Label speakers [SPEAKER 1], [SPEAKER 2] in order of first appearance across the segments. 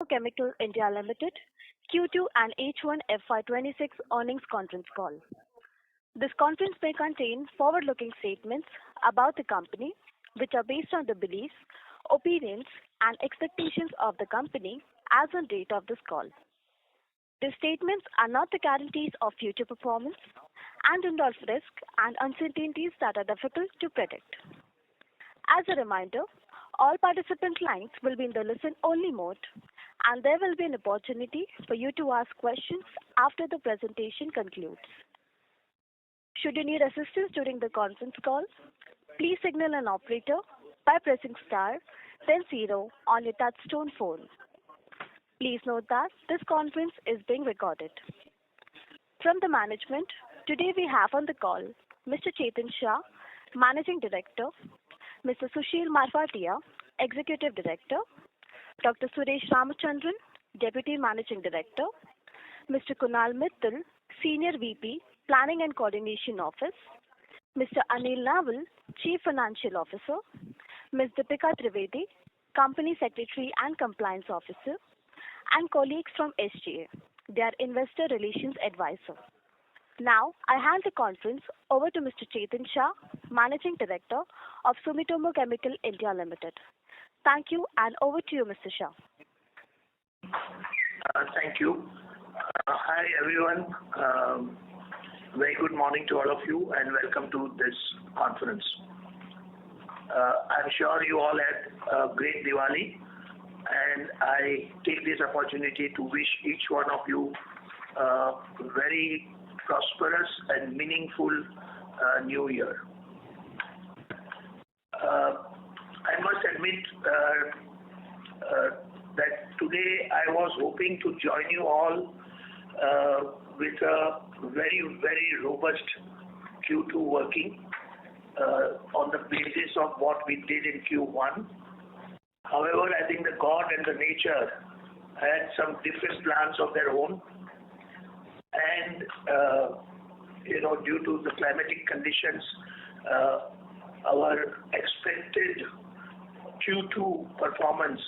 [SPEAKER 1] Chemical India Limited Q2 and H1 FY26 earnings conference call. This conference may contain forward-looking statements about the company, which are based on the beliefs, opinions, and expectations of the company as on date of this call. These statements are not the guarantees of future performance and involve risks and uncertainties that are difficult to predict. As a reminder, all participant lines will be in the listen-only mode, and there will be an opportunity for you to ask questions after the presentation concludes. Should you need assistance during the conference call, please signal an operator by pressing star, then zero on your touchtone phone. Please note that this conference is being recorded. From the management, today we have on the call Mr. Chetan Shah, Managing Director, Mr. Sushil Marfatia, Executive Director, Dr. Suresh Ramachandran, Deputy Managing Director, Mr. Kunal Mittal, Senior VP, Planning and Coordination Office, Mr. Anil Naval, Chief Financial Officer, Ms. Deepika Trivedi, Company Secretary and Compliance Officer, and colleagues from SGA, their Investor Relations Advisor. Now, I hand the conference over to Mr. Chetan Shah, Managing Director of Sumitomo Chemical India Limited. Thank you, and over to you, Mr. Shah.
[SPEAKER 2] Thank you. Hi, everyone. Very good morning to all of you, and welcome to this conference. I'm sure you all had a great Diwali, and I take this opportunity to wish each one of you a very prosperous and meaningful new year. I must admit that today I was hoping to join you all with a very robust Q2 working on the basis of what we did in Q1. However, I think the God and the nature had some different plans of their own, and due to the climatic conditions, our expected Q2 performance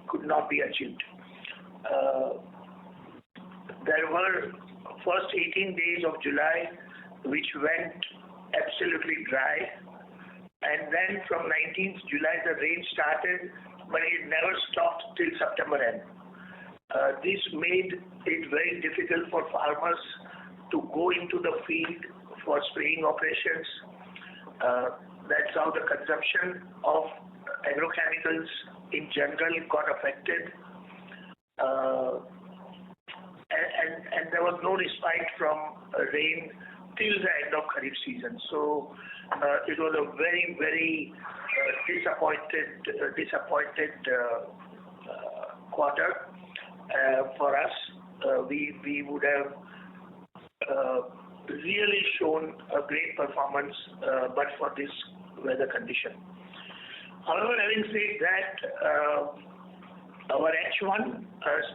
[SPEAKER 2] could not be achieved. There were first 18 days of July which went absolutely dry, and then from 19th July the rain started, but it never stopped till September end. This made it very difficult for farmers to go into the field for spraying operations. That's how the consumption of agrochemicals in general got affected. And there was no respite from rain till the end of Kharif season. So it was a very disappointed quarter for us. We would have really shown a great performance but for this weather condition. However, having said that, our H1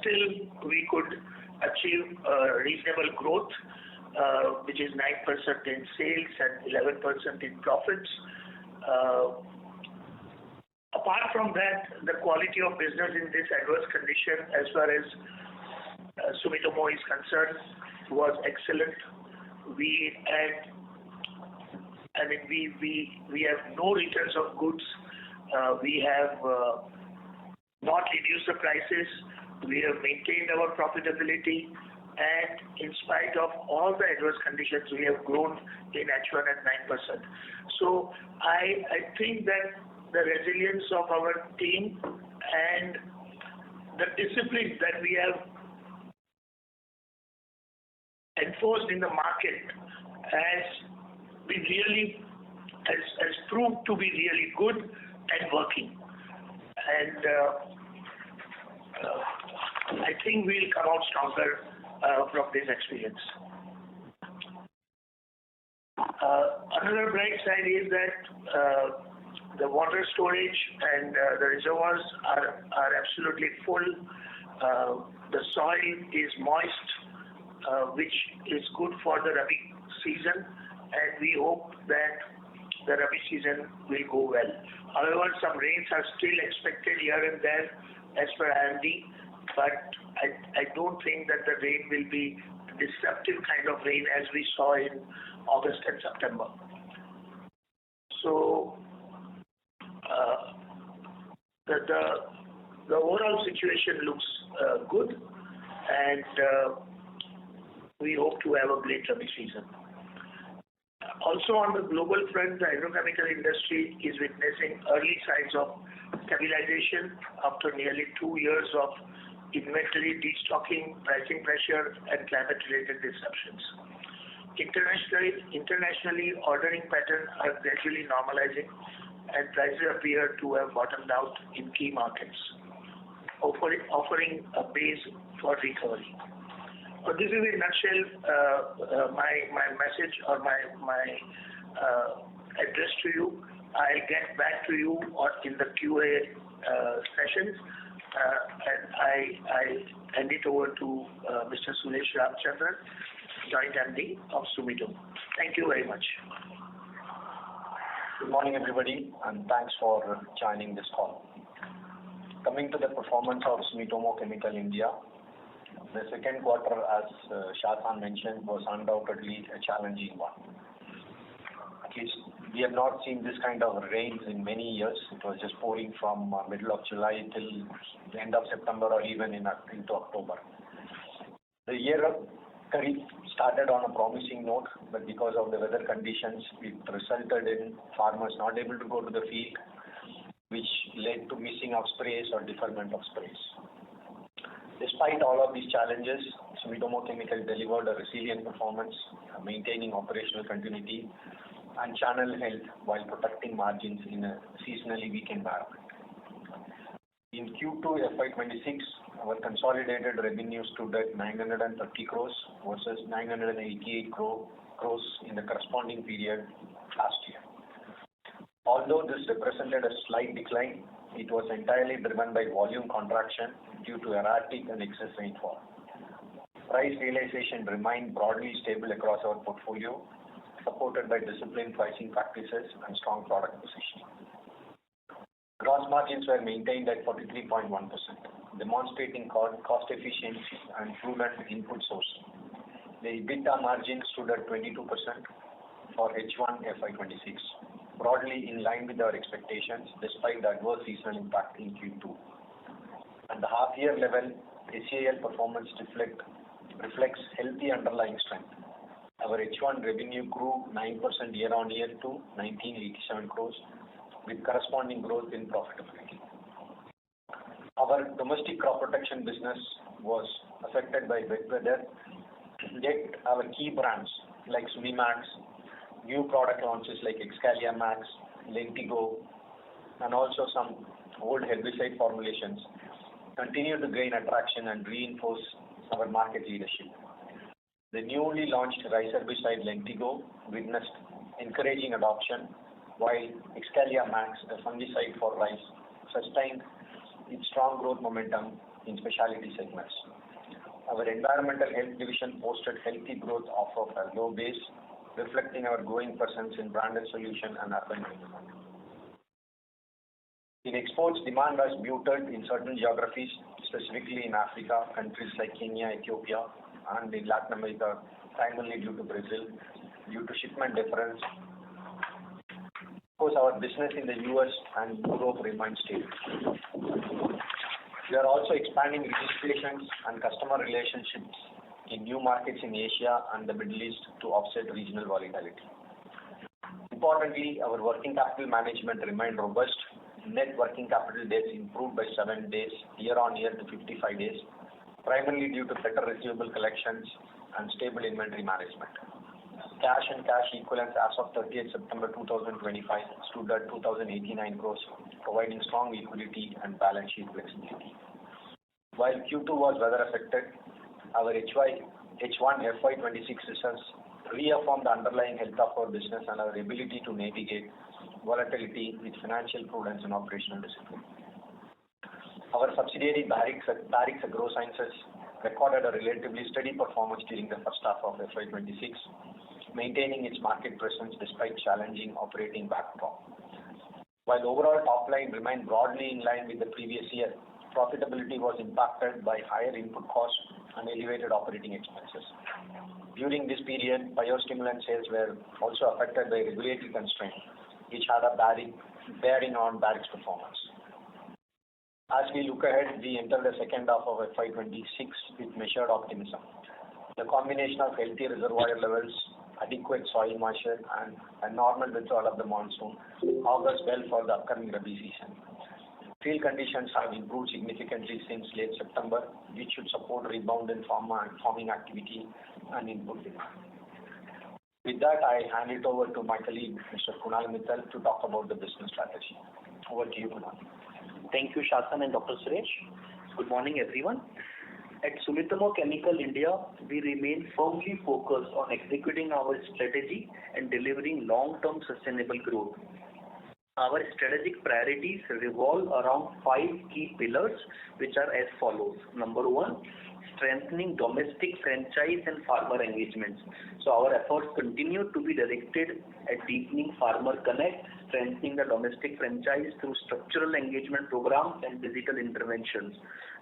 [SPEAKER 2] still we could achieve reasonable growth, which is 9% in sales and 11% in profits. Apart from that, the quality of business in this adverse condition, as far as Sumitomo is concerned, was excellent. We have no returns of goods. We have not reduced the prices. We have maintained our profitability, and in spite of all the adverse conditions, we have grown in H1 at 9%. So I think that the resilience of our team and the discipline that we have enforced in the market has proved to be really good and working. And I think we'll come out stronger from this experience. Another bright side is that the water storage and the reservoirs are absolutely full. The soil is moist, which is good for the Rabi season, and we hope that the Rabi season will go well. However, some rains are still expected here and there as per IMD, but I don't think that the rain will be disruptive kind of rain as we saw in August and September. So the overall situation looks good, and we hope to have a great Rabi season. Also on the global front, the agrochemical industry is witnessing early signs of stabilization after nearly 2 years of inventory destocking, pricing pressure, and climate-related disruptions. Internationally, ordering patterns are gradually normalizing, and prices appear to have bottomed out in key markets, offering a base for recovery. So this is in a nutshell my message or my address to you. I'll get back to you in the QA sessions, and I hand it over to Mr. Suresh Ramchandran, Joint MD of Sumitomo. Thank you very much.
[SPEAKER 3] Good morning, everybody, and thanks for joining this call. Coming to the performance of Sumitomo Chemical India, the second quarter, as Shah mentioned, was undoubtedly a challenging one. At least we have not seen this kind of rains in many years. It was just pouring from middle of July till the end of September or even into October. The year of Kharif started on a promising note, but because of the weather conditions, it resulted in farmers not able to go to the field, which led to missing of sprays or deferment of sprays. Despite all of these challenges, Sumitomo Chemical delivered a resilient performance, maintaining operational continuity and channel health while protecting margins in a seasonally weak environment. In Q2FY26, our consolidated revenue stood at 930 crores versus 988 crores in the corresponding period last year. Although this represented a slight decline, it was entirely driven by volume contraction due to erratic and excess rainfall. Price realization remained broadly stable across our portfolio, supported by disciplined pricing practices and strong product positioning. Gross margins were maintained at 43.1%, demonstrating cost efficiency and prudent input sourcing. The EBITDA margin stood at 22% for H1FY26, broadly in line with our expectations despite the adverse seasonal impact in Q2. At the half-year level, SCAL performance reflects healthy underlying strength. Our H1 revenue grew 9% year-on-year to 1987 crores, with corresponding growth in profitability. Our domestic crop protection business was affected by wet weather, yet our key brands like Sunimax, new product launches like Excalia Max, Lentigo, and also some old herbicide formulations continue to gain attraction and reinforce our market leadership. The newly launched rice herbicide Lentigo witnessed encouraging adoption, while Excalia Max, a fungicide for rice, sustained its strong growth momentum in specialty segments. Our environmental health division posted healthy growth off of a low base, reflecting our growing presence in branded solution and urban development. In exports, demand was muted in certain geographies, specifically in Africa, countries like Kenya, Ethiopia, and in Latin America, primarily due to Brazil, due to shipment difference. Of course, our business in the US and Europe remains stable. We are also expanding registrations and customer relationships in new markets in Asia and the Middle East to offset regional volatility. Importantly, our working capital management remained robust. Net working capital days improved by 7 days year-on-year to 55 days, primarily due to better receivable collections and stable inventory management. Cash and cash equivalents as of 30th September 2025 stood at 2,089 crores, providing strong liquidity and balance sheet flexibility. While Q2 was weather affected, our H1FY26 results reaffirmed the underlying health of our business and our ability to navigate volatility with financial prudence and operational discipline. Our subsidiary Barrix Agrosciences recorded a relatively steady performance during the first half of FY26, maintaining its market presence despite challenging operating backdrop. While overall top line remained broadly in line with the previous year, profitability was impacted by higher input costs and elevated operating expenses. During this period, biostimulant sales were also affected by regulatory constraints, which had a bearing on Barrix's performance. As we look ahead, we enter the second half of FY26 with measured optimism. The combination of healthy reservoir levels, adequate soil moisture, and a normal withdrawal of the monsoon augurs well for the upcoming Rabi season. Field conditions have improved significantly since late September, which should support rebound in farming activity and input demand. With that, I hand it over to my colleague, Mr. Kunal Mittal, to talk about the business strategy. Over to you, Kunal.
[SPEAKER 4] Thank you, Shasan and Dr. Suresh. Good morning, everyone. At Sumitomo Chemical India, we remain firmly focused on executing our strategy and delivering long-term sustainable growth. Our strategic priorities revolve around 5 key pillars, which are as follows. Number 1, strengthening domestic franchise and farmer engagements. So our efforts continue to be directed at deepening farmer connect, strengthening the domestic franchise through structural engagement programs and digital interventions.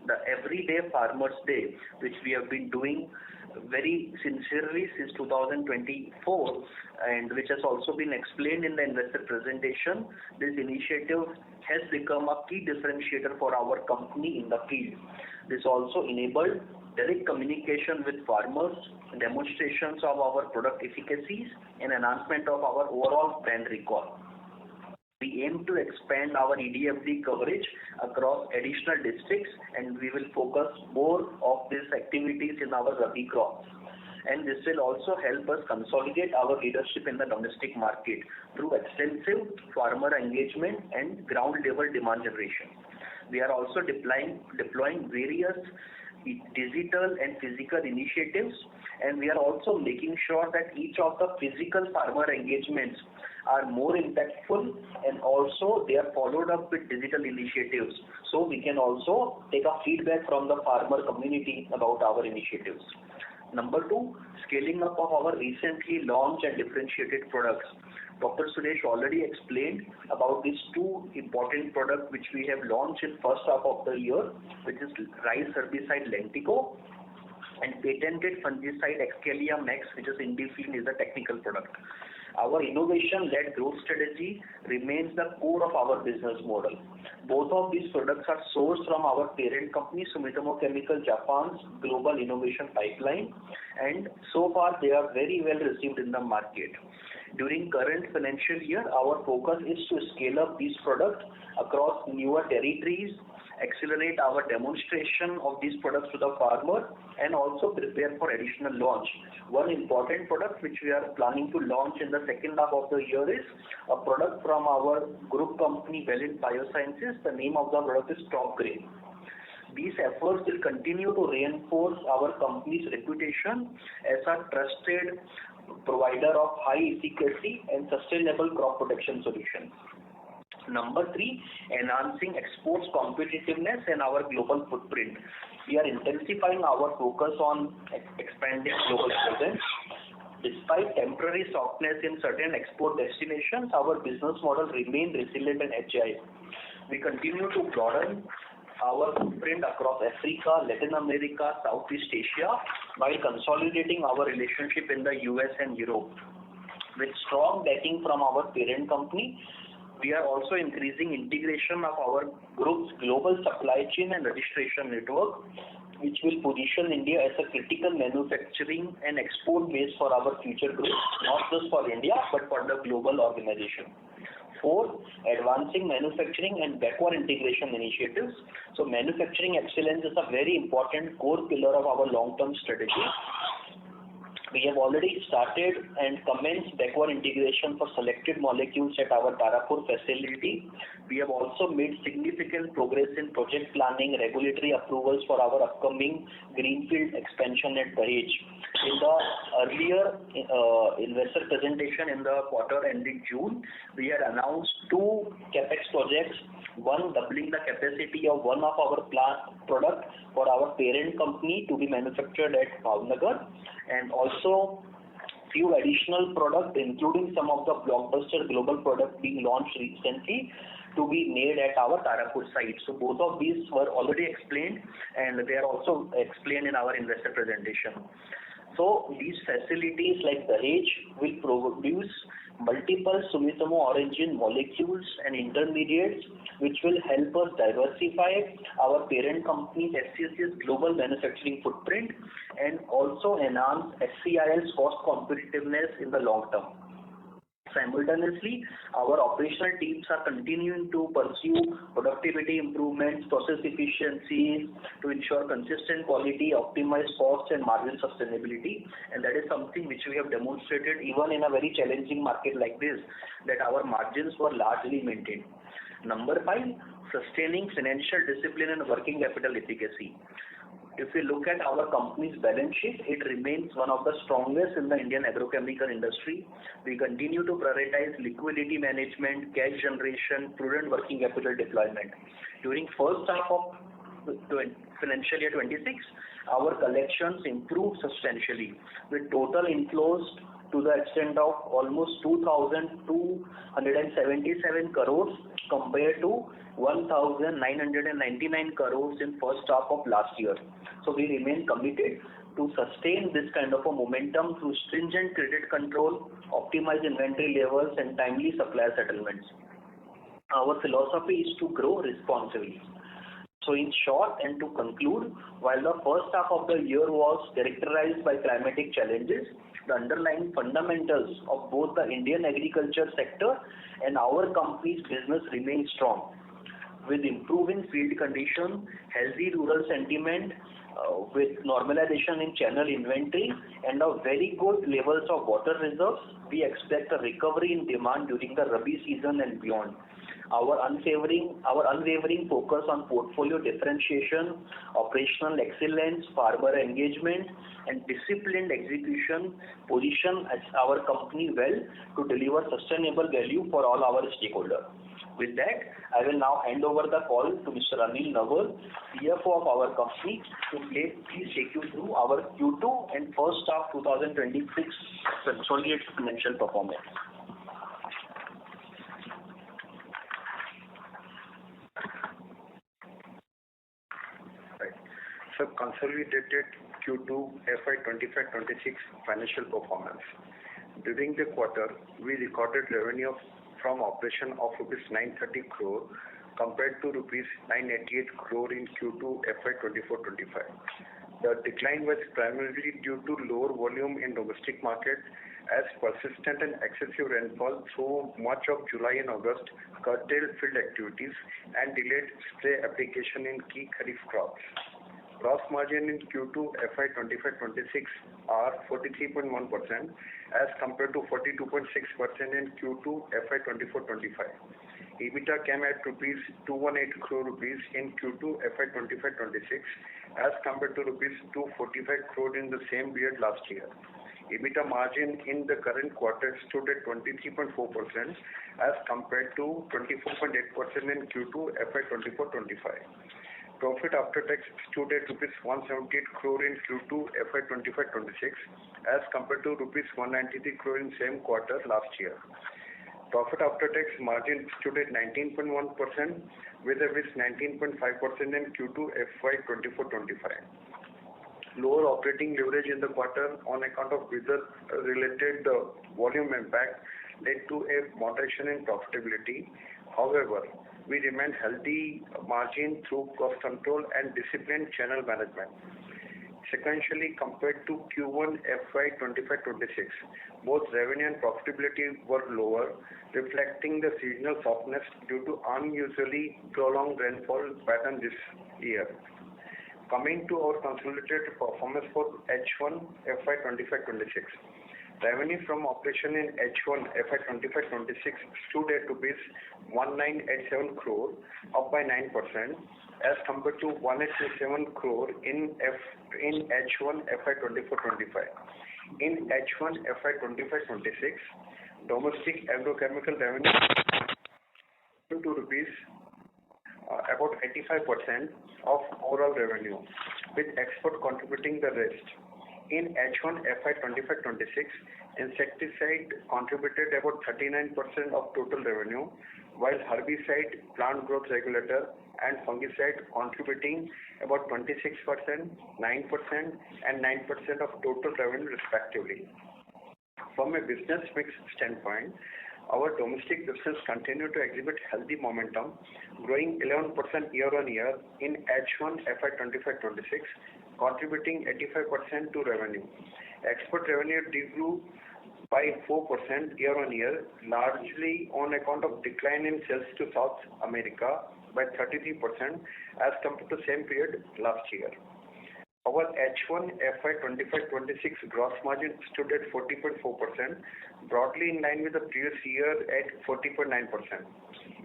[SPEAKER 4] The Everyday Farmers Day, which we have been doing very sincerely since 2024 and which has also been explained in the investor presentation, this initiative has become a key differentiator for our company in the field. This also enabled direct communication with farmers, demonstrations of our product efficacies, and enhancement of our overall brand recall. We aim to expand our EDFD coverage across additional districts, and we will focus more of these activities in our Rabi crops. And this will also help us consolidate our leadership in the domestic market through extensive farmer engagement and ground-level demand generation. We are also deploying various digital and physical initiatives, and we are also making sure that each of the physical farmer engagements are more impactful, and also they are followed up with digital initiatives, so we can also take a feedback from the farmer community about our initiatives. Number 2, scaling up of our recently launched and differentiated products. Dr. Suresh already explained about these 2 important products which we have launched in first half of the year, which is rice herbicide Lentigo and patented fungicide Excalia Max, which is Indiflin, is a technical product. Our innovation-led growth strategy remains the core of our business model. Both of these products are sourced from our parent company, Sumitomo Chemical Japan's Global Innovation Pipeline, and so far they are very well received in the market. During current financial year, our focus is to scale up these products across newer territories, accelerate our demonstration of these products to the farmer, and also prepare for additional launch. One important product which we are planning to launch in the second half of the year is a product from our group company, Valiant Biosciences. The name of the product is Top Grade. These efforts will continue to reinforce our company's reputation as a trusted provider of high efficacy and sustainable crop protection solutions. Number 3, enhancing exports competitiveness and our global footprint. We are intensifying our focus on expanding global presence. Despite temporary softness in certain export destinations, our business model remains resilient and agile. We continue to broaden our footprint across Africa, Latin America, Southeast Asia, while consolidating our relationship in the US and Europe. With strong backing from our parent company, we are also increasing integration of our group's global supply chain and registration network, which will position India as a critical manufacturing and export base for our future growth, not just for India, but for the global organization. 4, advancing manufacturing and backward integration initiatives. So manufacturing excellence is a very important core pillar of our long-term strategy. We have already started and commenced backward integration for selected molecules at our Tarapur facility. We have also made significant progress in project planning, regulatory approvals for our upcoming greenfield expansion at Dahej. In the earlier investor presentation in the quarter ending June, we had announced 2 capex projects, one doubling the capacity of one of our product for our parent company to be manufactured at Bhavnagar, and also few additional products, including some of the blockbuster global products being launched recently, to be made at our Tarapur site. So both of these were already explained, and they are also explained in our investor presentation. So these facilities like Dahej will produce multiple Sumitomo origin molecules and intermediates, which will help us diversify our parent company SCC's global manufacturing footprint and also enhance SCIL's cost competitiveness in the long term. Simultaneously, our operational teams are continuing to pursue productivity improvements, process efficiencies to ensure consistent quality, optimized costs and margin sustainability. And that is something which we have demonstrated even in a very challenging market like this, that our margins were largely maintained. Number 5, sustaining financial discipline and working capital efficacy. If we look at our company's balance sheet, it remains one of the strongest in the Indian agrochemical industry. We continue to prioritize liquidity management, cash generation, prudent working capital deployment. During first half of financial year 26, our collections improved substantially with total inflows to the extent of almost 2,277 crores compared to 1,999 crores in first half of last year. So we remain committed to sustain this kind of a momentum through stringent credit control, optimize inventory levels and timely supplier settlements. Our philosophy is to grow responsibly. So in short and to conclude, while the first half of the year was characterized by climatic challenges, the underlying fundamentals of both the Indian agriculture sector and our company's business remain strong. With improving field condition, healthy rural sentiment, with normalization in channel inventory and a very good levels of water reserves, we expect a recovery in demand during the Rabi season and beyond. Our unwavering focus on portfolio differentiation, operational excellence, farmer engagement, and disciplined execution position as our company well to deliver sustainable value for all our stakeholders. With that, I will now hand over the call to Mr. Anil Nawal, CFO of our company, to please take you through our Q2 and first half 2026 consolidated financial performance.
[SPEAKER 5] So consolidated Q2 FY25-26 financial performance. During the quarter, we recorded revenue from operation of rupees 930 crore compared to rupees 988 crore in Q2 FY24-25. The decline was primarily due to lower volume in domestic market as persistent and excessive rainfall through much of July and August curtailed field activities and delayed spray application in key kharif crops. Gross margin in Q2 FY25-26 are 43.1% as compared to 42.6% in Q2 FY24-25. EBITDA came at rupees 218 crore rupees in Q2 FY25-26 as compared to rupees 245 crore in the same period last year. EBITDA margin in the current quarter stood at 23.4% as compared to 24.8% in Q2 FY24-25. Profit after tax stood at rupees 178 crore in Q2 FY25-26 as compared to rupees 193 crore in same quarter last year. Profit after tax margin stood at 19.1% with 19.5% in Q2 FY24-25. Lower operating leverage in the quarter on account of weather-related volume impact led to a moderation in profitability. However, we remain healthy margin through cost control and disciplined channel management. Sequentially compared to Q1 FY25-26, both revenue and profitability were lower, reflecting the seasonal softness due to unusually prolonged rainfall pattern this year. Coming to our consolidated performance for H1 FY25-26. Revenue from operation in H1 FY25-26 stood at rupees 1987 crore, up by 9% as compared to 1837 crore in H1 FY24-25. In H1 FY25-26, domestic agrochemical revenue to rupees about 85% of overall revenue, with export contributing the rest. In H1 FY25-26, insecticide contributed about 39% of total revenue, while herbicide, plant growth regulator, and fungicide contributing about 26%, 9%, and 9% of total revenue respectively. From a business mix standpoint, our domestic business continued to exhibit healthy momentum, growing 11% year-on-year in H1 FY25-26, contributing 85% to revenue. Export revenue degrew by 4% year-on-year, largely on account of decline in sales to South America by 33% as compared to the same period last year. Our H1 FY25-26 gross margin stood at 40.4%, broadly in line with the previous year at 40.9%.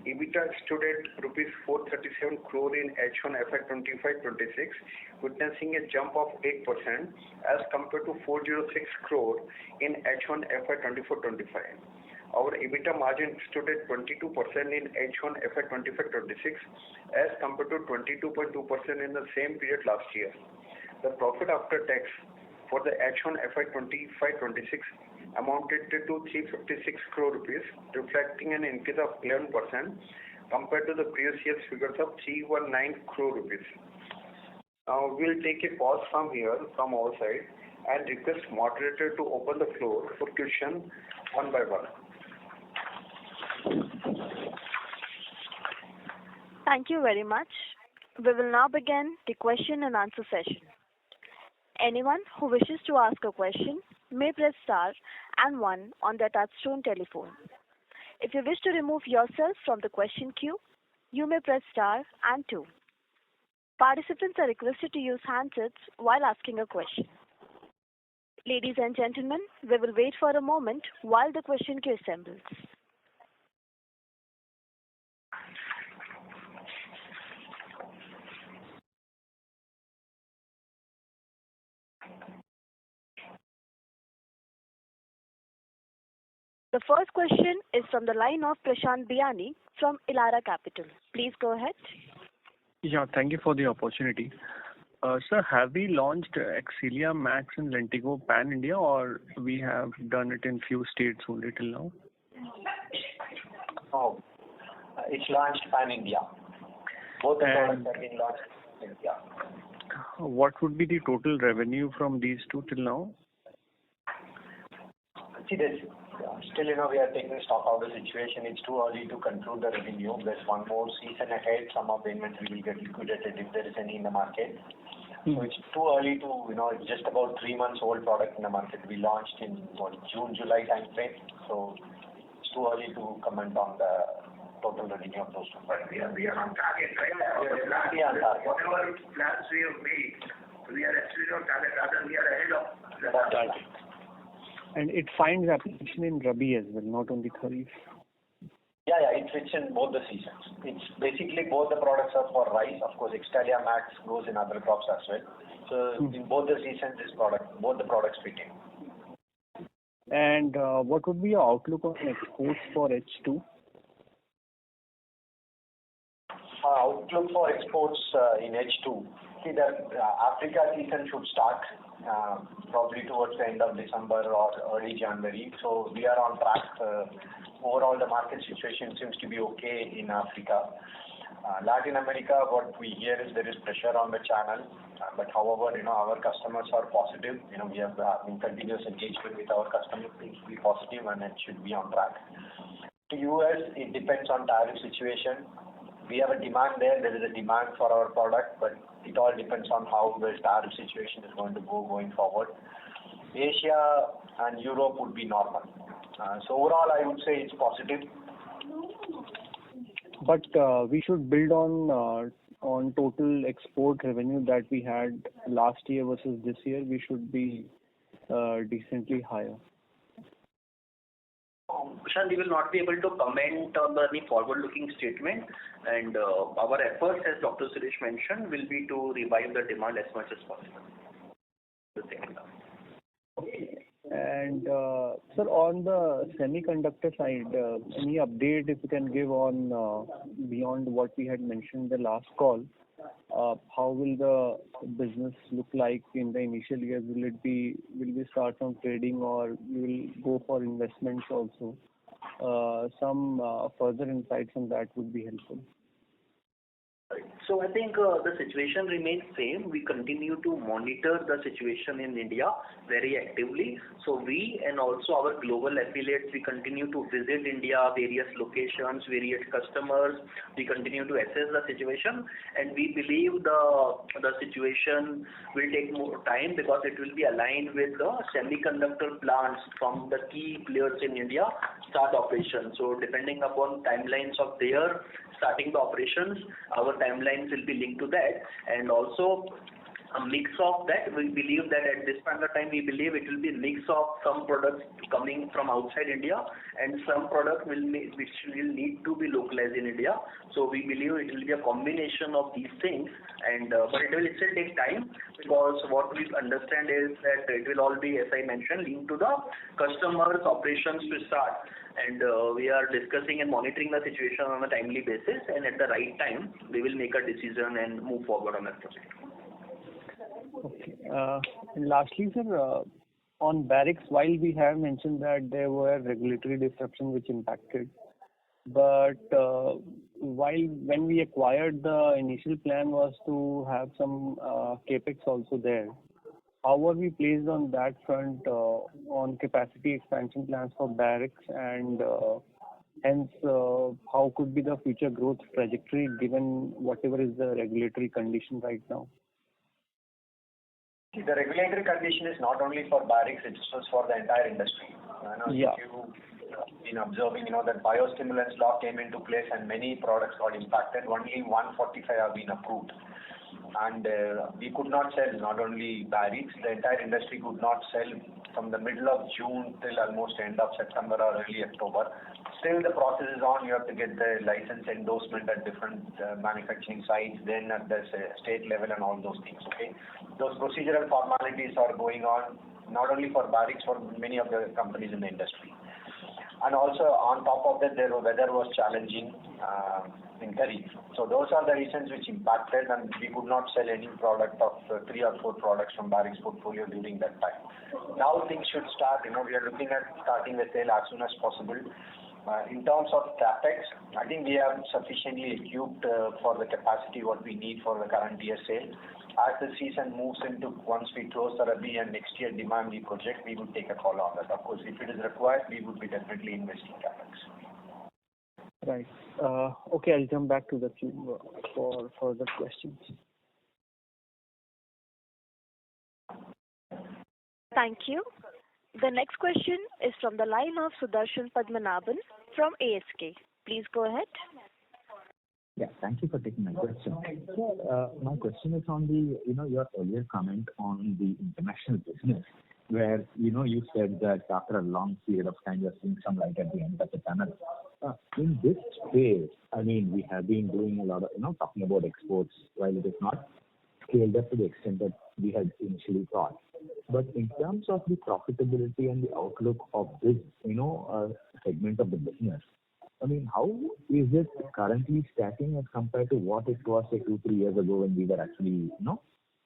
[SPEAKER 5] EBITDA stood at rupees 437 crore in H1 FY25-26, witnessing a jump of 8% as compared to 406 crore in H1 FY24-25. Our EBITDA margin stood at 22% in H1 FY25-26 as compared to 22.2% in the same period last year. The profit after tax for the H1 FY25-26 amounted to 356 crore rupees, reflecting an increase of 11% compared to the previous year's figures of 319 crore rupees. Now we'll take a pause from here from our side and request moderator to open the floor for question one by one.
[SPEAKER 1] Thank you very much. We will now begin the question and answer session. Anyone who wishes to ask a question may press star and 1 on their touchtone telephone. If you wish to remove yourself from the question queue, you may press star and 2. Participants are requested to use handsets while asking a question. Ladies and gentlemen, we will wait for a moment while the question queue assembles. The first question is from the line of Prashant Biyani from Elara Capital. Please go ahead.
[SPEAKER 6] Yeah, thank you for the opportunity. Sir, have we launched Excelia Max and Lentigo Pan India, or we have done it in few states only till now?
[SPEAKER 3] Oh, it's launched Pan India. Both the products have been launched in India.
[SPEAKER 6] What would be the total revenue from these two till now?
[SPEAKER 3] See, still, we are taking stock of the situation. It's too early to conclude the revenue. There's one more season ahead. Some of the inventory will get liquidated if there is any in the market. So it's too early to, it's just about 3 months old product in the market. We launched in June, July time frame. So it's too early to comment on the total revenue of those two.
[SPEAKER 2] But we are on target, right?
[SPEAKER 3] We are on target.
[SPEAKER 2] Whatever plans we have made, we are actually on target. Rather, we are ahead of the target.
[SPEAKER 6] And it finds application in Rabi as well, not only Kharif.
[SPEAKER 3] Yeah, it fits in both the seasons. It's basically both the products are for rice. Of course, Excelia Max goes in other crops as well. So in both the seasons, both the products fit in.
[SPEAKER 6] And what would be your outlook on exports for H2?
[SPEAKER 3] Outlook for exports in H2. See, the Africa season should start probably towards the end of December or early January. So we are on track. Overall, the market situation seems to be okay in Africa. Latin America, what we hear is there is pressure on the channel. But however, our customers are positive. We have in continuous engagement with our customers. Things will be positive and it should be on track. To US, it depends on tariff situation. We have a demand there. There is a demand for our product, but it all depends on how the tariff situation is going to go going forward. Asia and Europe would be normal. So overall, I would say it's positive.
[SPEAKER 6] But we should build on total export revenue that we had last year versus this year. We should be decently higher.
[SPEAKER 4] Prashant, we will not be able to comment on any forward-looking statement, and our efforts, as Dr. Suresh mentioned, will be to revive the demand as much as possible.
[SPEAKER 6] Okay. And sir, on the semiconductor side, any update if you can give on beyond what we had mentioned the last call? How will the business look like in the initial years? Will we start from trading or we will go for investments also? Some further insights on that would be helpful.
[SPEAKER 4] So I think the situation remains same. We continue to monitor the situation in India very actively. So we and also our global affiliates, we continue to visit India, various locations, various customers. We continue to assess the situation, and we believe the situation will take more time because it will be aligned with the semiconductor plants from the key players in India start operation. So depending upon timelines of their starting the operations, our timelines will be linked to that, and also a mix of that. We believe that at this point of time, we believe it will be a mix of some products coming from outside India and some products which will need to be localized in India. So we believe it will be a combination of these things, and but it will still take time because what we understand is that it will all be, as I mentioned, linked to the customers' operations to start. And we are discussing and monitoring the situation on a timely basis, and at the right time, we will make a decision and move forward on that project.
[SPEAKER 6] Okay. And lastly, sir, on Barrix, while we have mentioned that there were regulatory disruptions which impacted, but when we acquired, the initial plan was to have some capex also there. How are we placed on that front on capacity expansion plans for Barrix, and hence how could be the future growth trajectory given whatever is the regulatory condition right now?
[SPEAKER 3] See, the regulatory condition is not only for Barrix, it's just for the entire industry. If you've been observing, that biostimulants law came into place and many products got impacted. Only 145 have been approved. And we could not sell, not only Barrix, the entire industry could not sell from the middle of June till almost end of September or early October. Still the process is on. You have to get the license endorsement at different manufacturing sites, then at the state level and all those things. Okay, those procedural formalities are going on, not only for Barrix, for many of the companies in the industry. And also on top of that, the weather was challenging in Kharif. So those are the reasons which impacted, and we could not sell any product of 3 or 4 products from Barrix portfolio during that time. Now things should start. We are looking at starting the sale as soon as possible. In terms of capex, I think we are sufficiently equipped for the capacity what we need for the current year sale. As the season moves into, once we close the Rabi and next year demand the project, we would take a call on that. Of course, if it is required, we would be definitely investing capex.
[SPEAKER 6] Right. Okay, I'll jump back to the queue for further questions.
[SPEAKER 1] Thank you. The next question is from the line of Sudarshan Padmanabhan from ASK. Please go ahead.
[SPEAKER 7] Yeah, thank you for taking my question. So, my question is on the, your earlier comment on the international business, where, you said that after a long period of time, you're seeing some light at the end of the tunnel. In this space, we have been doing a lot of, talking about exports, while it is not scaled up to the extent that we had initially thought. But in terms of the profitability and the outlook of this, segment of the business, how is it currently stacking as compared to what it was, say, 2-3 years ago when we were actually,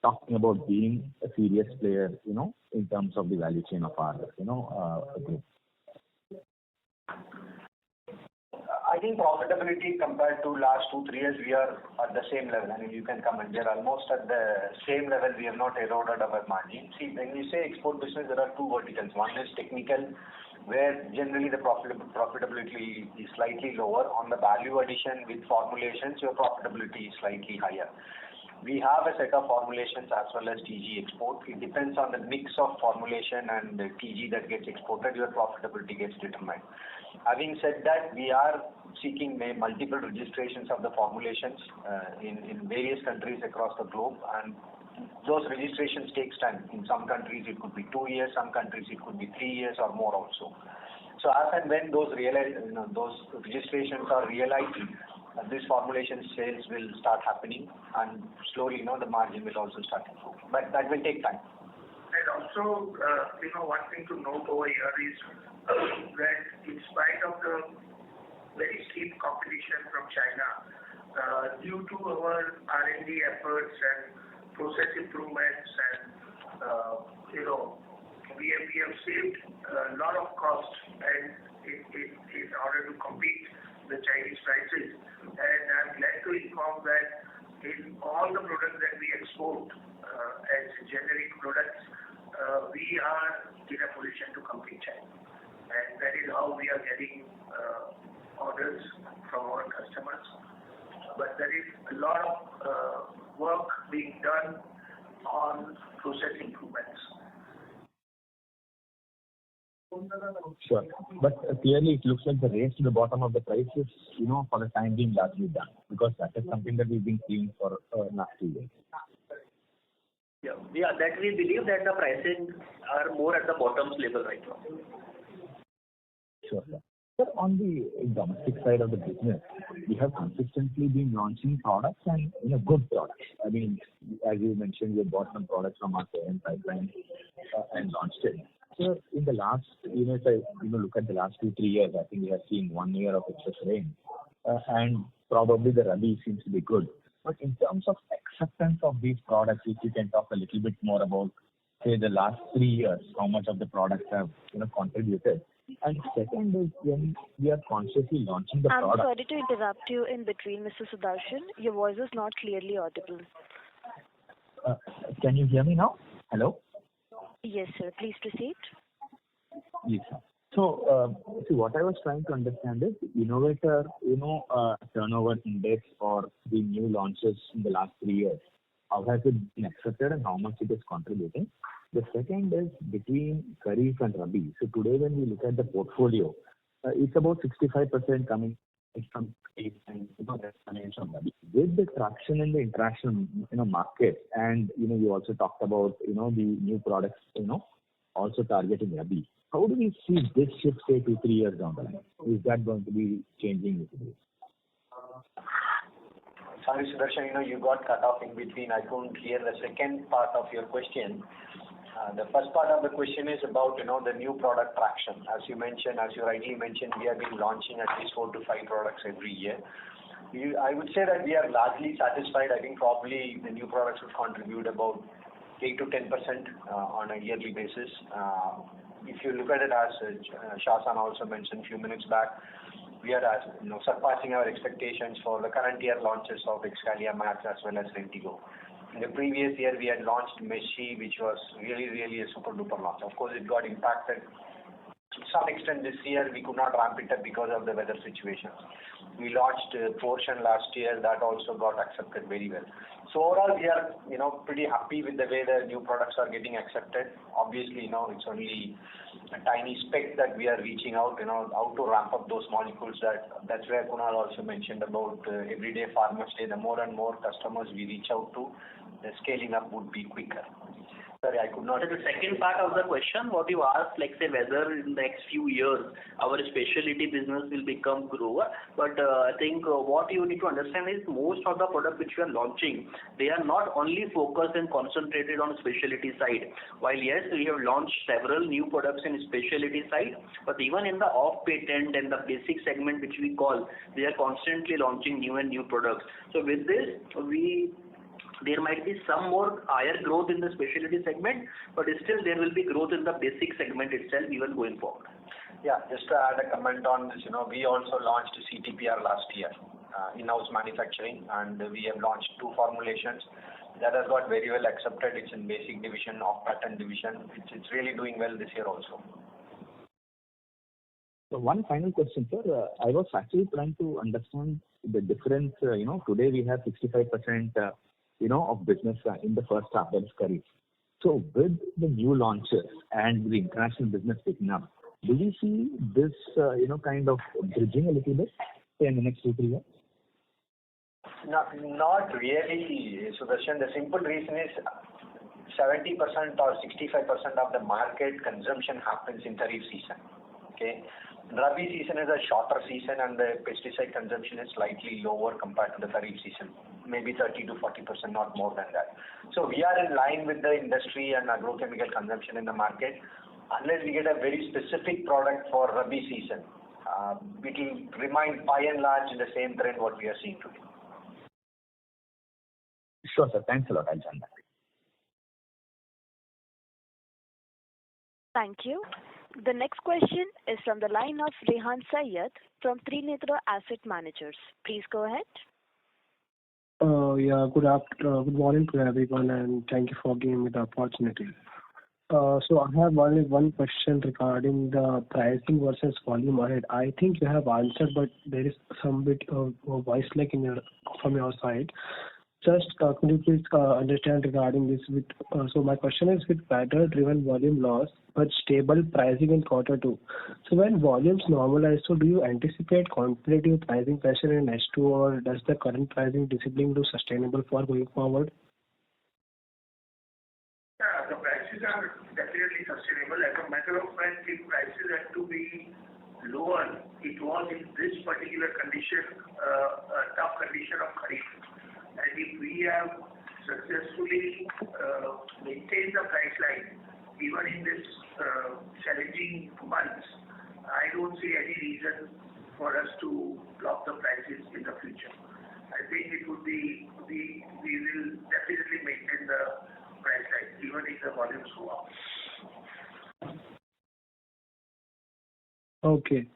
[SPEAKER 7] talking about being a serious player, in terms of the value chain of our, group?
[SPEAKER 3] I think profitability compared to last 2-3 years, we are at the same level. You can comment. We are almost at the same level. We have not eroded our margin. See, when we say export business, there are 2 verticals. One is technical, where generally the profitability is slightly lower. On the value addition with formulations, your profitability is slightly higher. We have a set of formulations as well as TG export. It depends on the mix of formulation and the TG that gets exported, your profitability gets determined. Having said that, we are seeking multiple registrations of the formulations in various countries across the globe, and those registrations takes time. In some countries it could be 2 years, some countries it could be 3 years or more also. So as and when those those registrations are realized, this formulation sales will start happening, and slowly, the margin will also start improving. But that will take time.
[SPEAKER 2] And also, one thing to note over here is that in spite of the very steep competition from China, due to our R&D efforts and process improvements, and we have saved a lot of cost, and in order to compete the Chinese prices. And I'm glad to inform that in all the products that we export as generic products, we are in a position to compete China. And that is how we are getting orders from our customers. But there is a lot of work being done on process improvements.
[SPEAKER 7] Sure. But clearly it looks like the race to the bottom of the price is, for the time being largely done, because that is something that we've been seeing for last 2 years.
[SPEAKER 4] Yeah, that we believe that the prices are more at the bottom level right now.
[SPEAKER 7] Sure, sir. Sir, on the domestic side of the business, we have consistently been launching products and good products. I mean, as you mentioned, we bought some products from our parent pipeline and launched it. So in the last, if I look at the last 2-3 years, I think we have seen 1 year of excess rain, and probably the Rabi seems to be good. But in terms of acceptance of these products, if you can talk a little bit more about, say, the last 3 years, how much of the products have contributed. And second is, when we are consciously launching the product.
[SPEAKER 1] I'm sorry to interrupt you in between, Mr. Sudarshan. Your voice is not clearly audible.
[SPEAKER 7] Can you hear me now? Hello?
[SPEAKER 1] Yes, sir. Please proceed.
[SPEAKER 7] Yes, sir. So, see, what I was trying to understand is innovator, turnover index or the new launches in the last 3 years. How has it been accepted and how much it is contributing? The second is between Kharif and Rabi. So today when we look at the portfolio, it's about 65% coming from Kharif and that's coming from Rabi. With the traction in the international market, and you also talked about the new products also targeting Rabi. How do we see this shift, say 2-3 years down the line? Is that going to be changing with this?
[SPEAKER 3] Sorry, Sudarshan, you got cut off in between. I couldn't hear the second part of your question. The first part of the question is about the new product traction. As you rightly mentioned, we have been launching at least 4 to 5 products every year. I would say that we are largely satisfied. I think probably the new products will contribute about 8 to 10% on a yearly basis. If you look at it, as Shashan also mentioned a few minutes back, we are surpassing our expectations for the current year launches of Excalia Max as well as Rentigo. In the previous year, we had launched Meshi, which was really, really a super duper launch. Of course, it got impacted to some extent this year. We could not ramp it up because of the weather situations. We launched a portion last year that also got accepted very well. So overall, we are pretty happy with the way the new products are getting accepted. Obviously, it's only a tiny speck that we are reaching out. How to ramp up those molecules. That's where Kunal also mentioned about everyday farmers day. The more and more customers we reach out to, the scaling up would be quicker. Sorry, I could not.
[SPEAKER 4] So the second part of the question, what you asked, like say whether in the next few years our specialty business will become grower. But I think what you need to understand is most of the products which we are launching, they are not only focused and concentrated on specialty side. While yes, we have launched several new products in specialty side, but even in the off patent and the basic segment which we call, they are constantly launching new and new products. So with this, there might be some more higher growth in the specialty segment, but still there will be growth in the basic segment itself even going forward.
[SPEAKER 3] Yeah, just to add a comment on this, we also launched CTPR last year, in-house manufacturing, and we have launched 2 formulations. That has got very well accepted. It's in basic division, off-patent division. It's really doing well this year also.
[SPEAKER 7] So one final question, sir. I was actually trying to understand the difference. Today we have 65%. Of business in the first half, that is Kharif. So with the new launches and the international business picking up, do we see this, kind of bridging a little bit in the next 2-3 years?
[SPEAKER 3] Not really, Sudarshan. The simple reason is 70% or 65% of the market consumption happens in Kharif season. Okay. Rabi season is a shorter season and the pesticide consumption is slightly lower compared to the Kharif season, maybe 30 to 40%, not more than that. So we are in line with the industry and agrochemical consumption in the market. Unless we get a very specific product for Rabi season, it will remain by and large in the same trend what we are seeing today.
[SPEAKER 7] Sure, sir. Thanks a lot. I'll join back.
[SPEAKER 1] Thank you. The next question is from the line of Rehan Syed from Trinetra Asset Managers. Please go ahead.
[SPEAKER 8] Yeah, good morning to everyone, and thank you for giving me the opportunity. So I have only one question regarding the pricing versus volume ahead. I think you have answered, but there is some bit of voice lag from your side. Just could you please understand regarding this? So my question is, with better-driven volume loss but stable pricing in quarter two. So when volumes normalize, so do you anticipate competitive pricing pressure in H2, or does the current pricing discipline look sustainable for going forward?
[SPEAKER 2] Yeah, the prices are definitely sustainable. As a matter of fact, if prices had to be lower, it was in this particular condition, a tough condition of Kharif. And if we have successfully maintained the price line, even in this challenging months, I don't see any reason for us to drop the prices in the future. I think it would be, we will definitely maintain the price line, even if the volumes go up.
[SPEAKER 8] Okay.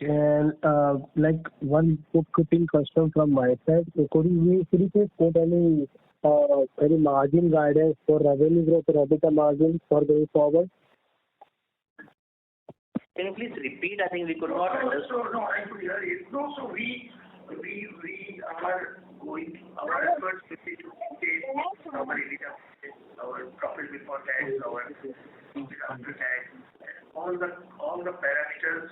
[SPEAKER 8] And like one bookkeeping question from my side. So could you please put any margin guidance for revenue growth or EBITDA margin for going forward?
[SPEAKER 4] Can you please repeat? I think we could not understand.
[SPEAKER 2] No, I could hear you. No, so we are going, our efforts will be to maintain our EBITDA, our profit before tax, our profit after tax, all the parameters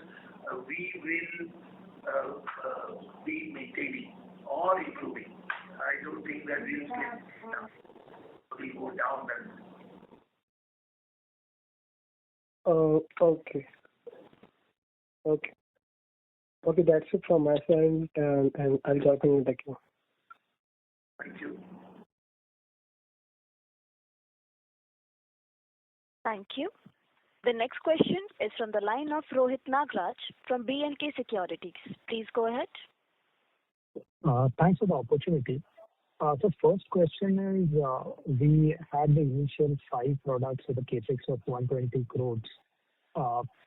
[SPEAKER 2] we will be maintaining or improving. I don't think that we will go down then.
[SPEAKER 8] Okay. Okay, that's it from my side, and I'll talk to you back.
[SPEAKER 2] Thank you.
[SPEAKER 1] Thank you. The next question is from the line of Rohit Nagraj from B&K Securities. Please go ahead.
[SPEAKER 9] Thanks for the opportunity. So first question is, we had the initial 5 products with a capex of 120 crores,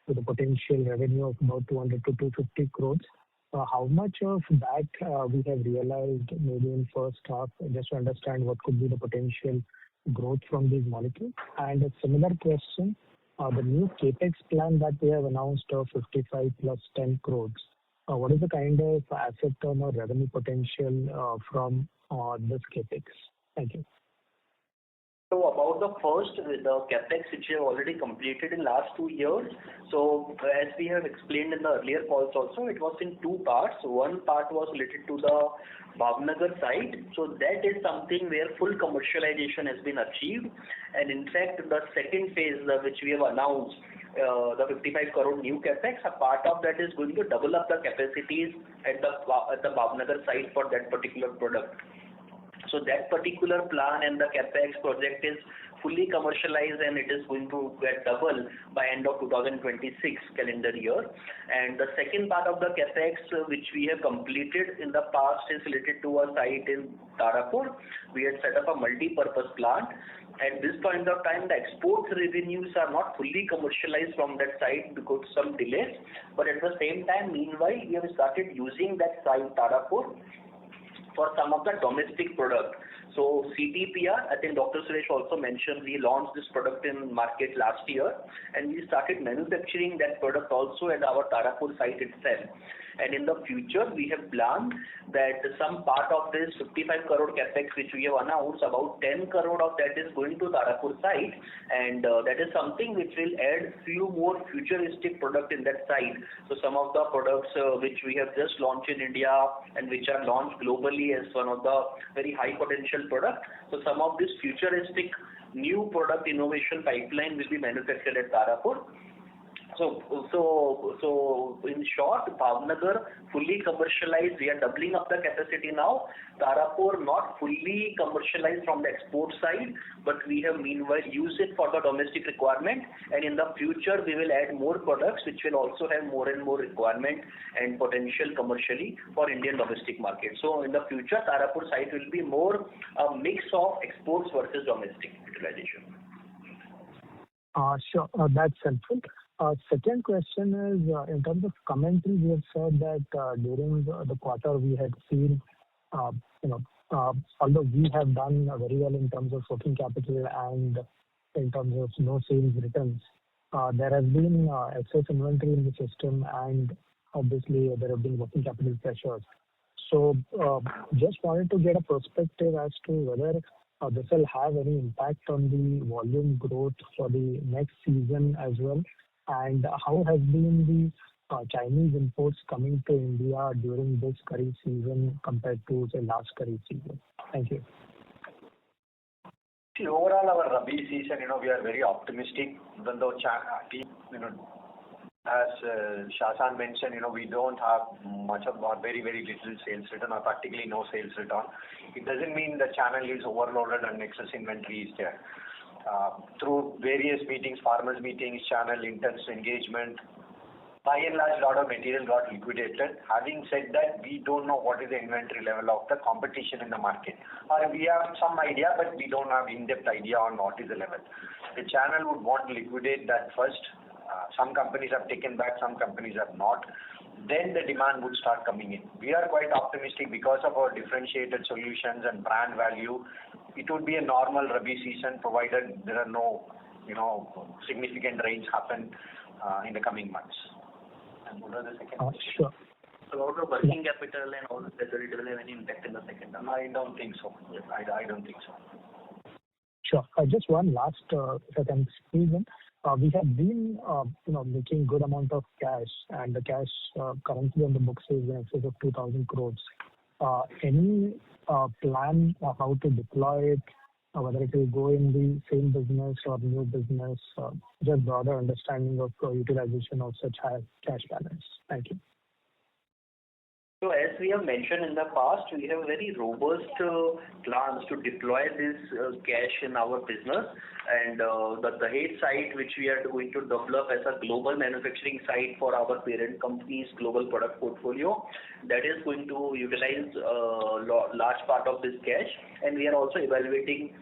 [SPEAKER 9] with a potential revenue of about 200 to 250 crores. How much of that we have realized maybe in first half, just to understand what could be the potential growth from these molecules? And a similar question, the new capex plan that we have announced of 55 plus 10 crores, what is the kind of asset turn or revenue potential from this capex? Thank you.
[SPEAKER 4] So about the first, the capex which we have already completed in last 2 years. So as we have explained in the earlier calls also, it was in 2 parts. One part was related to the Bhavnagar site. So that is something where full commercialization has been achieved. And in fact, the second phase which we have announced, the 55 crore new capex, a part of that is going to double up the capacities at the Bhavnagar site for that particular product. So that particular plan and the capex project is fully commercialized, and it is going to get double by end of 2026 calendar year. And the second part of the capex which we have completed in the past is related to a site in Tarapur. We had set up a multi-purpose plant. At this point of time, the export revenues are not fully commercialized from that site because of some delays. But at the same time, meanwhile, we have started using that site, Tarapur, for some of the domestic product. So CTPR, I think Dr. Suresh also mentioned, we launched this product in market last year, and we started manufacturing that product also at our Tarapur site itself. And in the future, we have planned that some part of this 55 crore capex which we have announced, about 10 crore of that is going to Tarapur site, and that is something which will add few more futuristic product in that site. So some of the products which we have just launched in India and which are launched globally as one of the very high potential product. So some of this futuristic new product innovation pipeline will be manufactured at Tarapur. So in short, Bhavnagar fully commercialized. We are doubling up the capacity now. Tarapur not fully commercialized from the export side, but we have meanwhile used it for the domestic requirement. And in the future, we will add more products which will also have more and more requirement and potential commercially for Indian domestic market. So in the future, Tarapur site will be more a mix of exports versus domestic utilization.
[SPEAKER 9] Sure, that's helpful. Second question is, in terms of commentary, we have said that during the quarter we had seen, you know, although we have done very well in terms of working capital and in terms of no sales returns, there has been excess inventory in the system, and obviously there have been working capital pressures. So, just wanted to get a perspective as to whether this will have any impact on the volume growth for the next season as well, and how has been the Chinese imports coming to India during this Kharif season compared to, say, last Kharif season? Thank you.
[SPEAKER 3] See, overall, our Rabi season, we are very optimistic, even though, as Shashan mentioned, we don't have much of or very, very little sales return or practically no sales return. It doesn't mean the channel is overloaded and excess inventory is there. Through various meetings, farmers meetings, channel intense engagement, by and large, a lot of material got liquidated. Having said that, we don't know what is the inventory level of the competition in the market. Or we have some idea, but we don't have in-depth idea on what is the level. The channel would want to liquidate that first. Some companies have taken back, some companies have not. Then the demand would start coming in. We are quite optimistic because of our differentiated solutions and brand value. It would be a normal Rabi season provided there are no, significant rains happen in the coming months. And what are the second question?
[SPEAKER 9] Sure.
[SPEAKER 4] About the working capital and all, whether it will have any impact in the second half?
[SPEAKER 3] I don't think so. I don't think so.
[SPEAKER 9] Sure. Just one last, if I can squeeze in. We have been, making good amount of cash, and the cash currently on the books is in excess of 2,000 crores. Any plan how to deploy it, whether it will go in the same business or new business, just broader understanding of utilization of such high cash balance? Thank you.
[SPEAKER 4] So as we have mentioned in the past, we have very robust plans to deploy this cash in our business, and the Dahej site, which we are going to develop as a global manufacturing site for our parent company's global product portfolio, that is going to utilize a large part of this cash, and we are also evaluating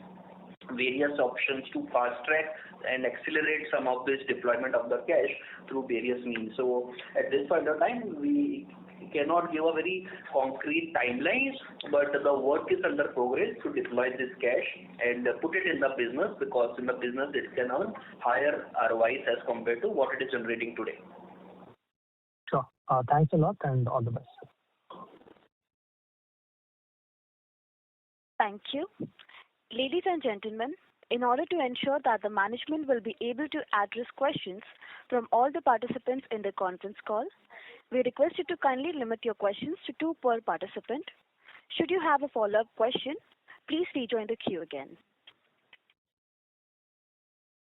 [SPEAKER 4] various options to fast track and accelerate some of this deployment of the cash through various means. So at this point of time, we cannot give a very concrete timelines, but the work is under progress to deploy this cash and put it in the business, because in the business it can earn higher ROIs as compared to what it is generating today.
[SPEAKER 9] Sure. Thanks a lot and all the best.
[SPEAKER 1] Thank you. Ladies and gentlemen, in order to ensure that the management will be able to address questions from all the participants in the conference call, we request you to kindly limit your questions to 2 per participant. Should you have a follow-up question, please rejoin the queue again.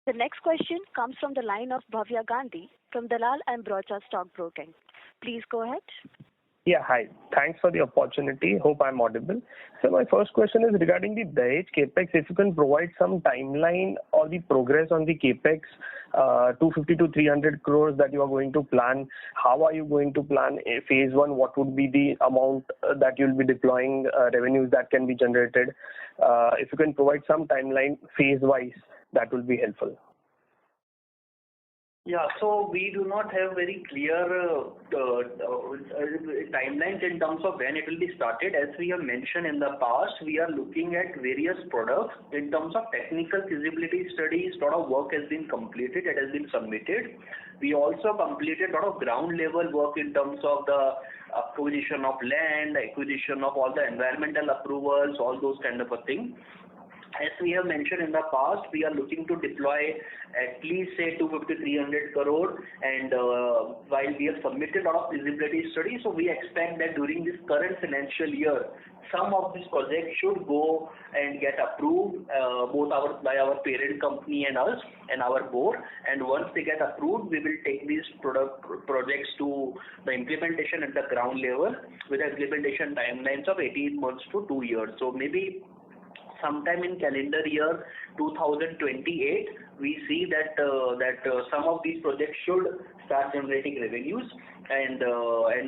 [SPEAKER 1] The next question comes from the line of Bhavya Gandhi from Dalal and Broacha Stock Broking. Please go ahead.
[SPEAKER 10] Yeah, hi. Thanks for the opportunity. Hope I'm audible. So my first question is regarding the Dahej CapEx. If you can provide some timeline or the progress on the CapEx, 250 to 300 crores that you are going to plan. How are you going to plan phase 1? What would be the amount that you'll be deploying, revenues that can be generated? If you can provide some timeline phase-wise, that will be helpful.
[SPEAKER 4] Yeah, so we do not have very clear timelines in terms of when it will be started. As we have mentioned in the past, we are looking at various products. In terms of technical feasibility studies, a lot of work has been completed, it has been submitted. We also completed a lot of ground level work in terms of the acquisition of land, acquisition of all the environmental approvals, all those kind of a thing. As we have mentioned in the past, we are looking to deploy at least say 250-300 crore, and while we have submitted a lot of feasibility studies, so we expect that during this current financial year, some of these projects should go and get approved both by our parent company and us and our board. And once they get approved, we will take these projects to the implementation at the ground level with implementation timelines of 18 months to 2 years. So maybe sometime in calendar year 2028, we see that some of these projects should start generating revenues, and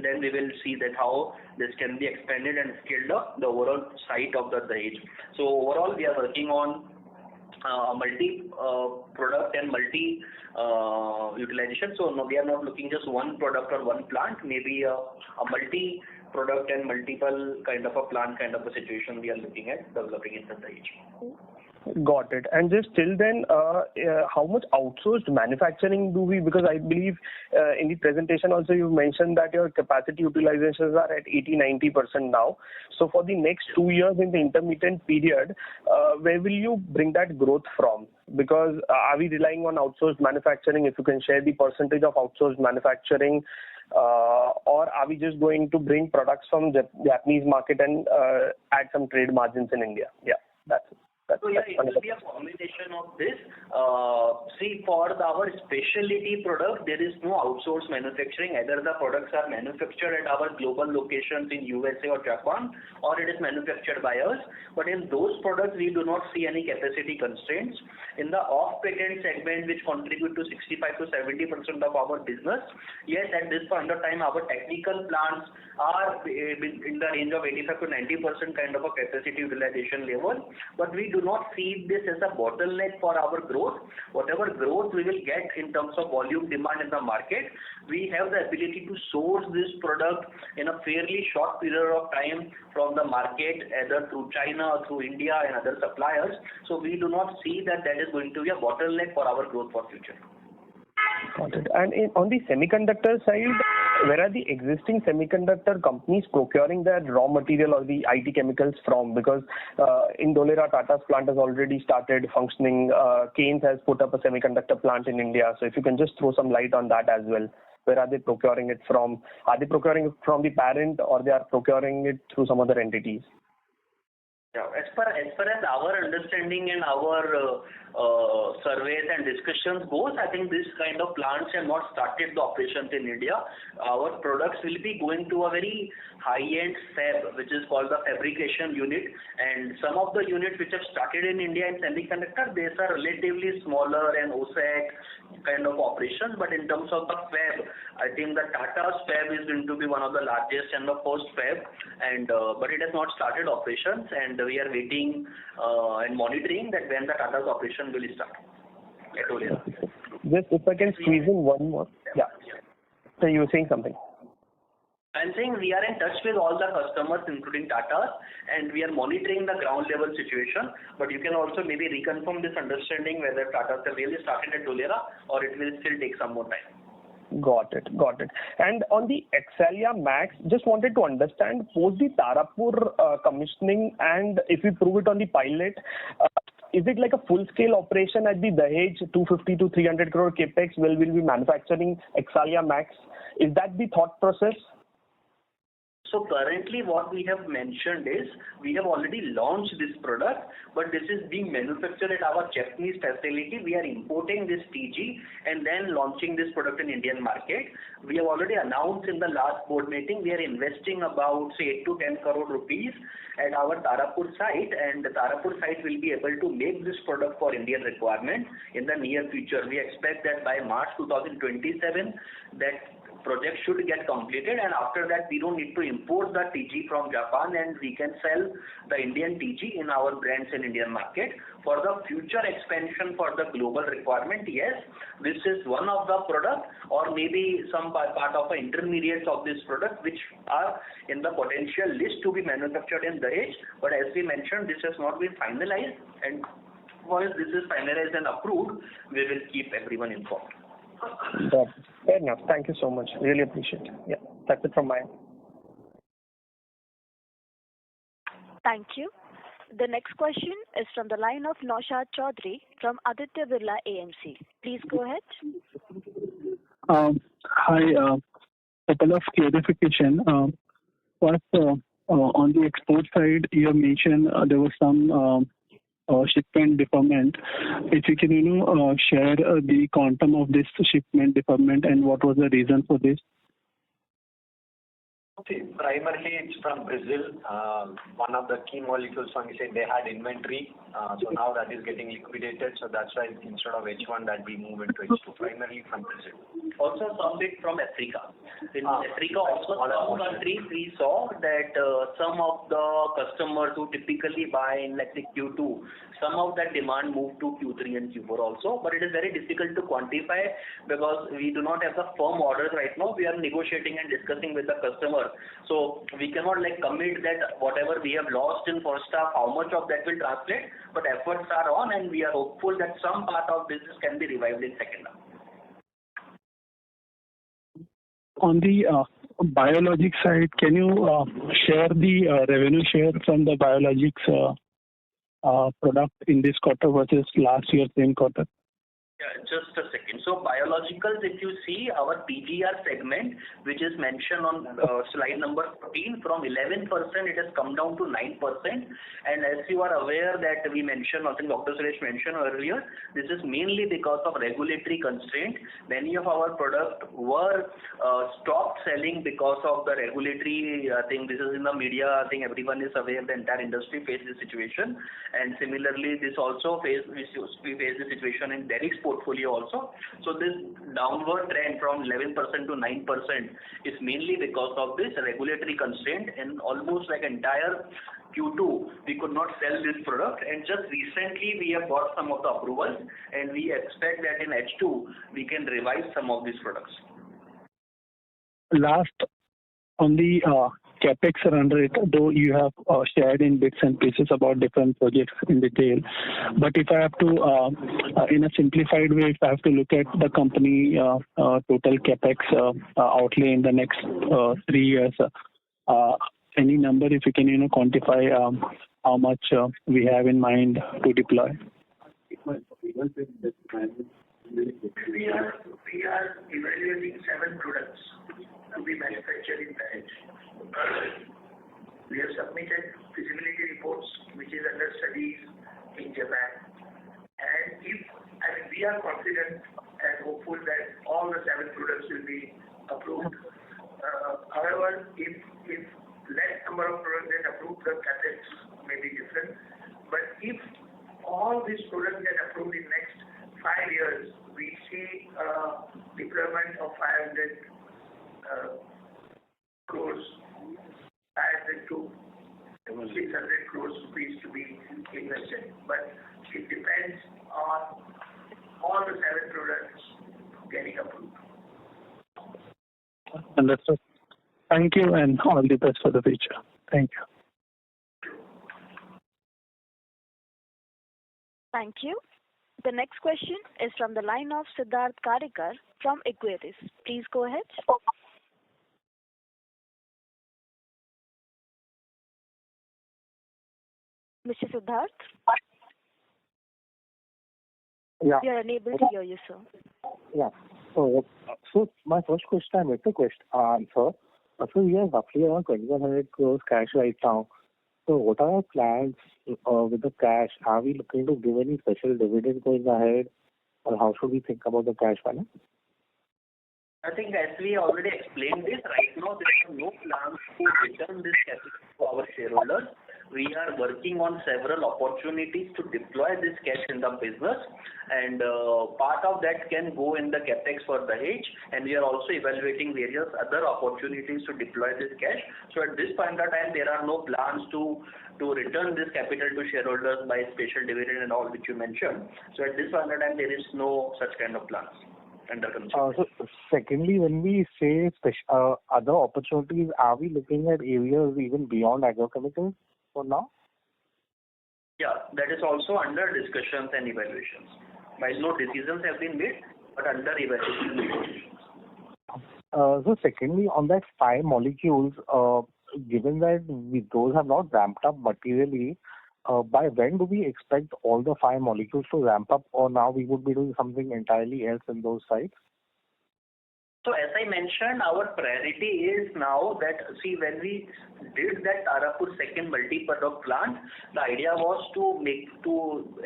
[SPEAKER 4] then we will see that how this can be expanded and scaled up the overall site of the Dahej. So overall, we are working on product and multi utilization. So no, we are not looking just one product or one plant, maybe a multi product and multiple kind of a plant kind of a situation we are looking at developing in the Dahej.
[SPEAKER 10] Got it. And just till then, how much outsourced manufacturing do we, because I believe in the presentation also you mentioned that your capacity utilizations are at 80-90% now. So for the next 2 years in the intermittent period, where will you bring that growth from? Because are we relying on outsourced manufacturing? If you can share the percentage of outsourced manufacturing, or are we just going to bring products from the Japanese market and add some trade margins in India? Yeah, that's it.
[SPEAKER 4] So yeah, it will be a combination of this. See, for our specialty product, there is no outsourced manufacturing. Either the products are manufactured at our global locations in USA or Japan, or it is manufactured by us. But in those products, we do not see any capacity constraints. In the off-patent segment, which contribute to 65 to 70% of our business, yes, at this point of time, our technical plants are in the range of 85 to 90% kind of a capacity utilization level. But we do not see this as a bottleneck for our growth. Whatever growth we will get in terms of volume demand in the market, we have the ability to source this product in a fairly short period of time from the market, either through China or through India and other suppliers. So we do not see that is going to be a bottleneck for our growth for future.
[SPEAKER 10] Got it. And on the semiconductor side, where are the existing semiconductor companies procuring their raw material or the IT chemicals from? Because in Dholera, Tata's plant has already started functioning. Keynes has put up a semiconductor plant in India. So if you can just throw some light on that as well. Where are they procuring it from? Are they procuring it from the parent, or they are procuring it through some other entities?
[SPEAKER 4] Yeah, as far as our understanding and our surveys and discussions goes, I think this kind of plants have not started the operations in India. Our products will be going to a very high-end fab, which is called the fabrication unit. And some of the units which have started in India in semiconductor, these are relatively smaller and OSAT kind of operations. But in terms of the fab, I think the Tata's fab is going to be one of the largest and the first fab. And but it has not started operations, and we are waiting and monitoring that when the Tata's operation will start at Dholera.
[SPEAKER 10] Just if I can squeeze in one more. Yeah. So you were saying something.
[SPEAKER 4] I'm saying we are in touch with all the customers, including Tata, and we are monitoring the ground level situation. But you can also maybe reconfirm this understanding whether Tata have really started at Dholera or it will still take some more time.
[SPEAKER 10] Got it. And on the Exalia Max, just wanted to understand, post the Tarapur commissioning, and if we prove it on the pilot, is it like a full-scale operation at the Dahej 250 to 300 crore capex where we'll be manufacturing Exalia Max? Is that the thought process?
[SPEAKER 4] So currently what we have mentioned is we have already launched this product, but this is being manufactured at our Japanese facility. We are importing this TG and then launching this product in Indian market. We have already announced in the last board meeting we are investing about say 8 to 10 crore rupees at our Tarapur site, and the Tarapur site will be able to make this product for Indian requirement in the near future. We expect that by March 2027 that project should get completed, and after that we don't need to import the TG from Japan, and we can sell the Indian TG in our brands in Indian market. For the future expansion for the global requirement, yes, this is one of the product or maybe some part of the intermediates of this product which are in the potential list to be manufactured in Dahej. But as we mentioned, this has not been finalized, and once this is finalized and approved, we will keep everyone informed.
[SPEAKER 10] Fair enough. Thank you so much. Really appreciate it. Yeah, that's it from my end.
[SPEAKER 1] Thank you. The next question is from the line of Naushad Chaudhary from Aditya Birla AMC. Please go ahead.
[SPEAKER 11] Hi, couple of clarification. First, on the export side, you have mentioned there was some shipment deferment. If you can, share the quantum of this shipment deferment and what was the reason for this?
[SPEAKER 3] Okay, primarily it's from Brazil. One of the key molecules, when we say they had inventory, so now that is getting liquidated. So that's why instead of H1 that we move into H2, primarily from Brazil.
[SPEAKER 4] Also some bit from Africa. In Africa, also some countries we saw that some of the customers who typically buy in let's say Q2 some of that demand moved to Q3 and Q4 also, but it is very difficult to quantify because we do not have the firm orders right now. We are negotiating and discussing with the customer. So we cannot commit that whatever we have lost in first half, how much of that will translate, but efforts are on and we are hopeful that some part of business can be revived in second half.
[SPEAKER 11] On the biologics side, can you share the revenue share from the biologics product in this quarter versus last year same quarter?
[SPEAKER 4] Yeah, just a second. So biologicals, if you see our PGR segment, which is mentioned on slide number 14, from 11% it has come down to 9%. And as you are aware that we mentioned, I think Dr. Suresh mentioned earlier, this is mainly because of regulatory constraint. Many of our products were stopped selling because of the regulatory. I think this is in the media. I think everyone is aware. The entire industry faced this situation. And similarly, we face the situation in Derek's portfolio also. So this downward trend from 11% to 9% is mainly because of this regulatory constraint, and almost entire Q2 we could not sell this product, and just recently we have got some of the approvals, and we expect that in H2 we can revive some of these products.
[SPEAKER 11] Last, on the capex run rate, though you have shared in bits and pieces about different projects in detail, but if I have to, in a simplified way, if I have to look at the company total capex outlay in the next 3 years, any number if you can quantify how much we have in mind to deploy?
[SPEAKER 2] We are evaluating 7 products to be manufactured in Dahej. We have submitted feasibility reports, which is under studies in Japan. And we are confident and hopeful that all the 7 products will be approved. However, if less number of products get approved, the capex may be different. But if all these products get approved in next 5 years, we see deployment of 500 crores, 500 to 600 crores rupees to be invested. But it depends on all the 7 products getting approved.
[SPEAKER 11] Understood. Thank you and all the best for the future. Thank you.
[SPEAKER 1] Thank you. The next question is from the line of Siddharth Karikar from Equirus. Please go ahead. Mr. Siddharth?
[SPEAKER 12] Yeah.
[SPEAKER 1] We are unable to hear you, sir.
[SPEAKER 12] Yeah. So my first question, I missed the answer. So we have roughly around 2,100 crores cash right now. So what are our plans with the cash? Are we looking to give any special dividend going ahead, or how should we think about the cash balance?
[SPEAKER 4] I think as we already explained this, right now there are no plans to return this capital to our shareholders. We are working on several opportunities to deploy this cash in the business, and part of that can go in the capex for Dahej, and we are also evaluating various other opportunities to deploy this cash. So at this point of time, there are no plans to return this capital to shareholders by special dividend and all which you mentioned. So at this point of time, there is no such kind of plans under consideration.
[SPEAKER 12] So secondly, when we say other opportunities, are we looking at areas even beyond agrochemicals for now?
[SPEAKER 4] Yeah, that is also under discussions and evaluations. While no decisions have been made, but under evaluation.
[SPEAKER 12] So secondly, on that 5 molecules, given that those have not ramped up materially, by when do we expect all the 5 molecules to ramp up, or now we would be doing something entirely else in those sites?
[SPEAKER 4] So as I mentioned, our priority is now that, see, when we did that Tarapur second multi-product plant, the idea was to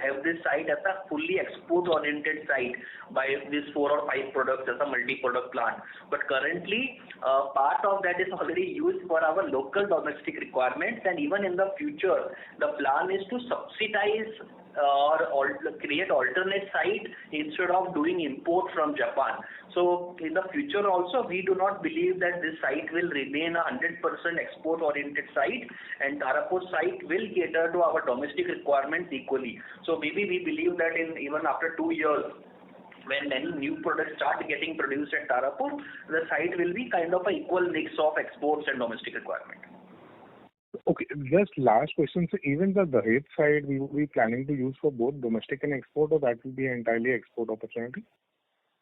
[SPEAKER 4] have this site as a fully export-oriented site by these 4 or 5 products as a multi-product plant. But currently, part of that is already used for our local domestic requirements, and even in the future, the plan is to subsidize create alternate site instead of doing import from Japan. So in the future also, we do not believe that this site will remain a 100% export-oriented site, and Tarapur site will cater to our domestic requirements equally. So maybe we believe that even after 2 years, when any new products start getting produced at Tarapur, the site will be kind of an equal mix of exports and domestic requirement.
[SPEAKER 12] Okay, just last question. So even the Dahej side, we will be planning to use for both domestic and export, or that will be entirely export opportunity?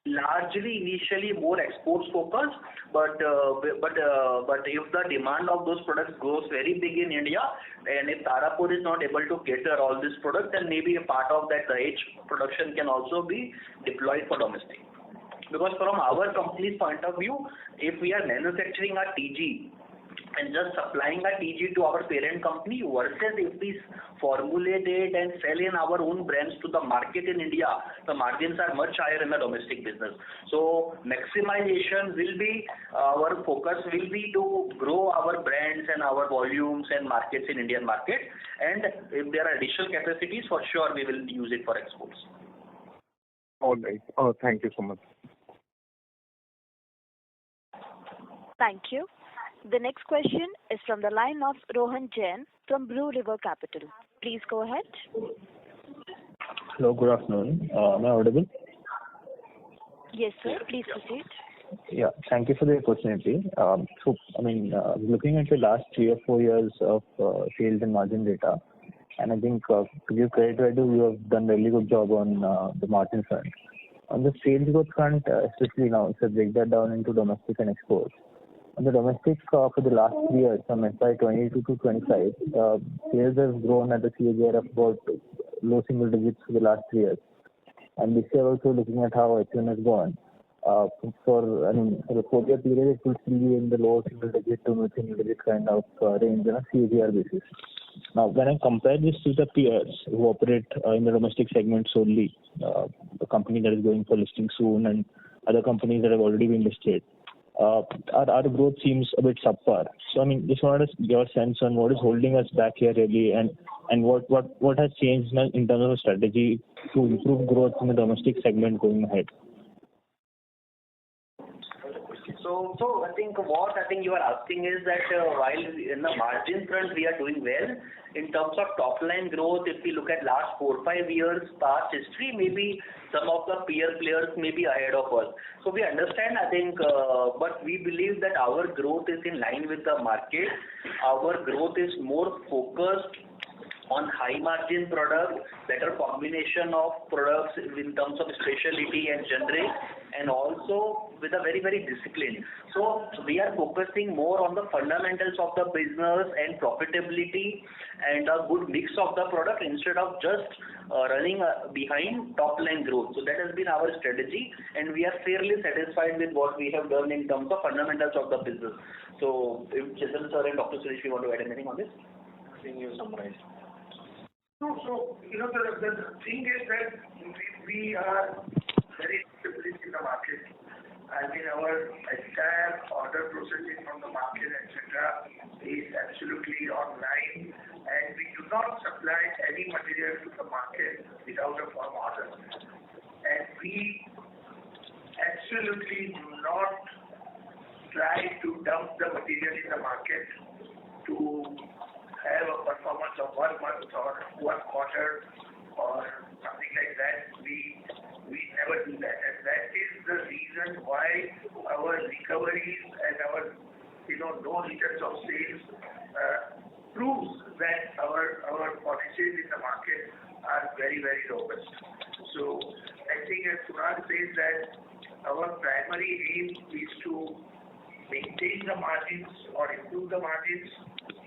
[SPEAKER 4] Largely, initially more exports focused, but if the demand of those products grows very big in India, and if Tarapur is not able to cater all these products, then maybe a part of that Dahej production can also be deployed for domestic. Because from our company's point of view, if we are manufacturing our TG and just supplying a TG to our parent company versus if we formulate it and sell in our own brands to the market in India, the margins are much higher in the domestic business. So maximization will be, our focus will be to grow our brands and our volumes and markets in Indian market, and if there are additional capacities, for sure we will use it for exports.
[SPEAKER 12] All right. Thank you so much.
[SPEAKER 1] Thank you. The next question is from the line of Rohan Jain from Blue River Capital. Please go ahead.
[SPEAKER 13] Hello, good afternoon. Am I audible?
[SPEAKER 1] Yes, sir. Please proceed.
[SPEAKER 13] Yeah, thank you for the opportunity. Looking at the last 3 or 4 years of sales and margin data, and I think to give credit where due, you have done a really good job on the margin front. On the sales growth front, especially now, if you break that down into domestic and exports. On the domestic, for the last 3 years, from FY22 to 25, sales have grown at a CAGR of about low single digits for the last 3 years. And this year also, looking at how H1 has gone, for the 4-year period, it will still be in the low single digit to mid single digit kind of range on a CAGR basis. Now, when I compare this to the peers who operate in the domestic segment solely, the company that is going for listing soon and other companies that have already been listed, our growth seems a bit subpar. So, just wanted your sense on what is holding us back here really, and what has changed in terms of a strategy to improve growth in the domestic segment going ahead.
[SPEAKER 4] So I think you are asking is that while in the margin front we are doing well, in terms of top line growth, if we look at last 4-5 years past history, maybe some of the peer players may be ahead of us. So we understand, I think, but we believe that our growth is in line with the market. Our growth is more focused on high margin products, better combination of products in terms of specialty and generic, and also with a very, very discipline. So we are focusing more on the fundamentals of the business and profitability and a good mix of the product instead of just running behind top line growth. So that has been our strategy, and we are fairly satisfied with what we have done in terms of fundamentals of the business. So if Chetan sir and Dr. Suresh, you want to add anything on this?
[SPEAKER 3] I think you summarized.
[SPEAKER 2] No, so, the thing is that we are very disciplined in the market. Our entire order processing from the market, etc., is absolutely online, and we do not supply any material to the market without a firm order. And we absolutely do not try to dump the material in the market to have a performance of 1 month or 1 quarter or something like that. We never do that, and that is the reason why our recoveries and our no returns of sales proves that our policies in the market are very, very robust. So I think as Kunal says that our primary aim is to maintain the margins or improve the margins,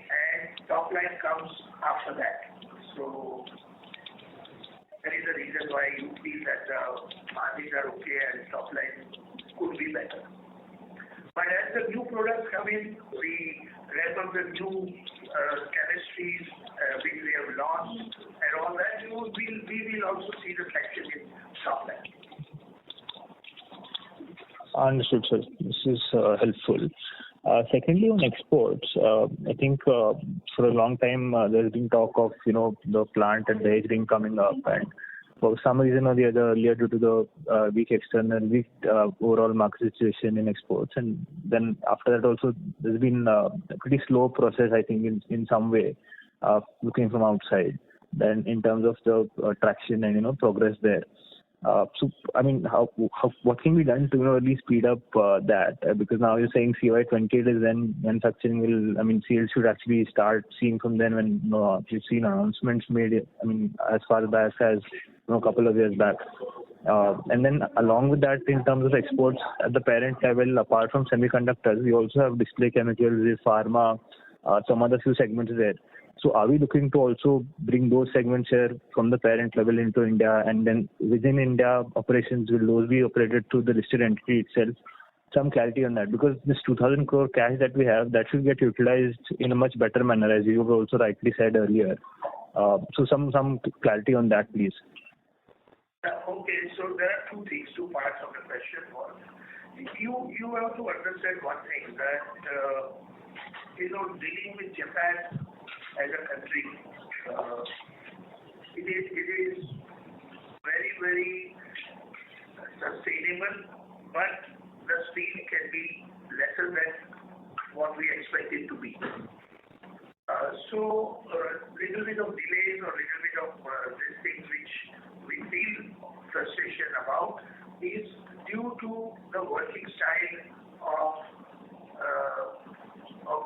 [SPEAKER 2] and top line comes after that. So that is the reason why you feel that margins are okay and top line could be better. But as the new products come in, we ramp up the new chemistries which we have launched and all that, we will also see the traction in top line.
[SPEAKER 13] Understood, sir. This is helpful. Secondly, on exports, I think for a long time, there's been talk of, the plant at Dahej ring coming up, and for some reason or the other, earlier due to the weak overall market situation in exports, and then after that also, there's been a pretty slow process, I think, in some way, looking from outside, then in terms of the traction and, progress there. So, I mean, what can be done to really speed up that? Because now you're saying CY28 is when manufacturing sales should actually start seeing from then when you've seen announcements made, as far back as a couple of years back. And then along with that, in terms of exports at the parent level, apart from semiconductors, we also have display chemicals, pharma, some other few segments there. So are we looking to also bring those segments here from the parent level into India, and then within India operations, will those be operated through the listed entity itself? Some clarity on that, because this 2,000 crore cash that we have, that should get utilized in a much better manner, as you have also rightly said earlier. So some clarity on that, please.
[SPEAKER 2] Okay, so there are two parts of the question. One, you have to understand one thing, that dealing with Japan as a country, it is very, very sustainable, but the speed can be lesser than what we expect it to be. So little bit of delays or little bit of these things which we feel frustration about is due to the working style of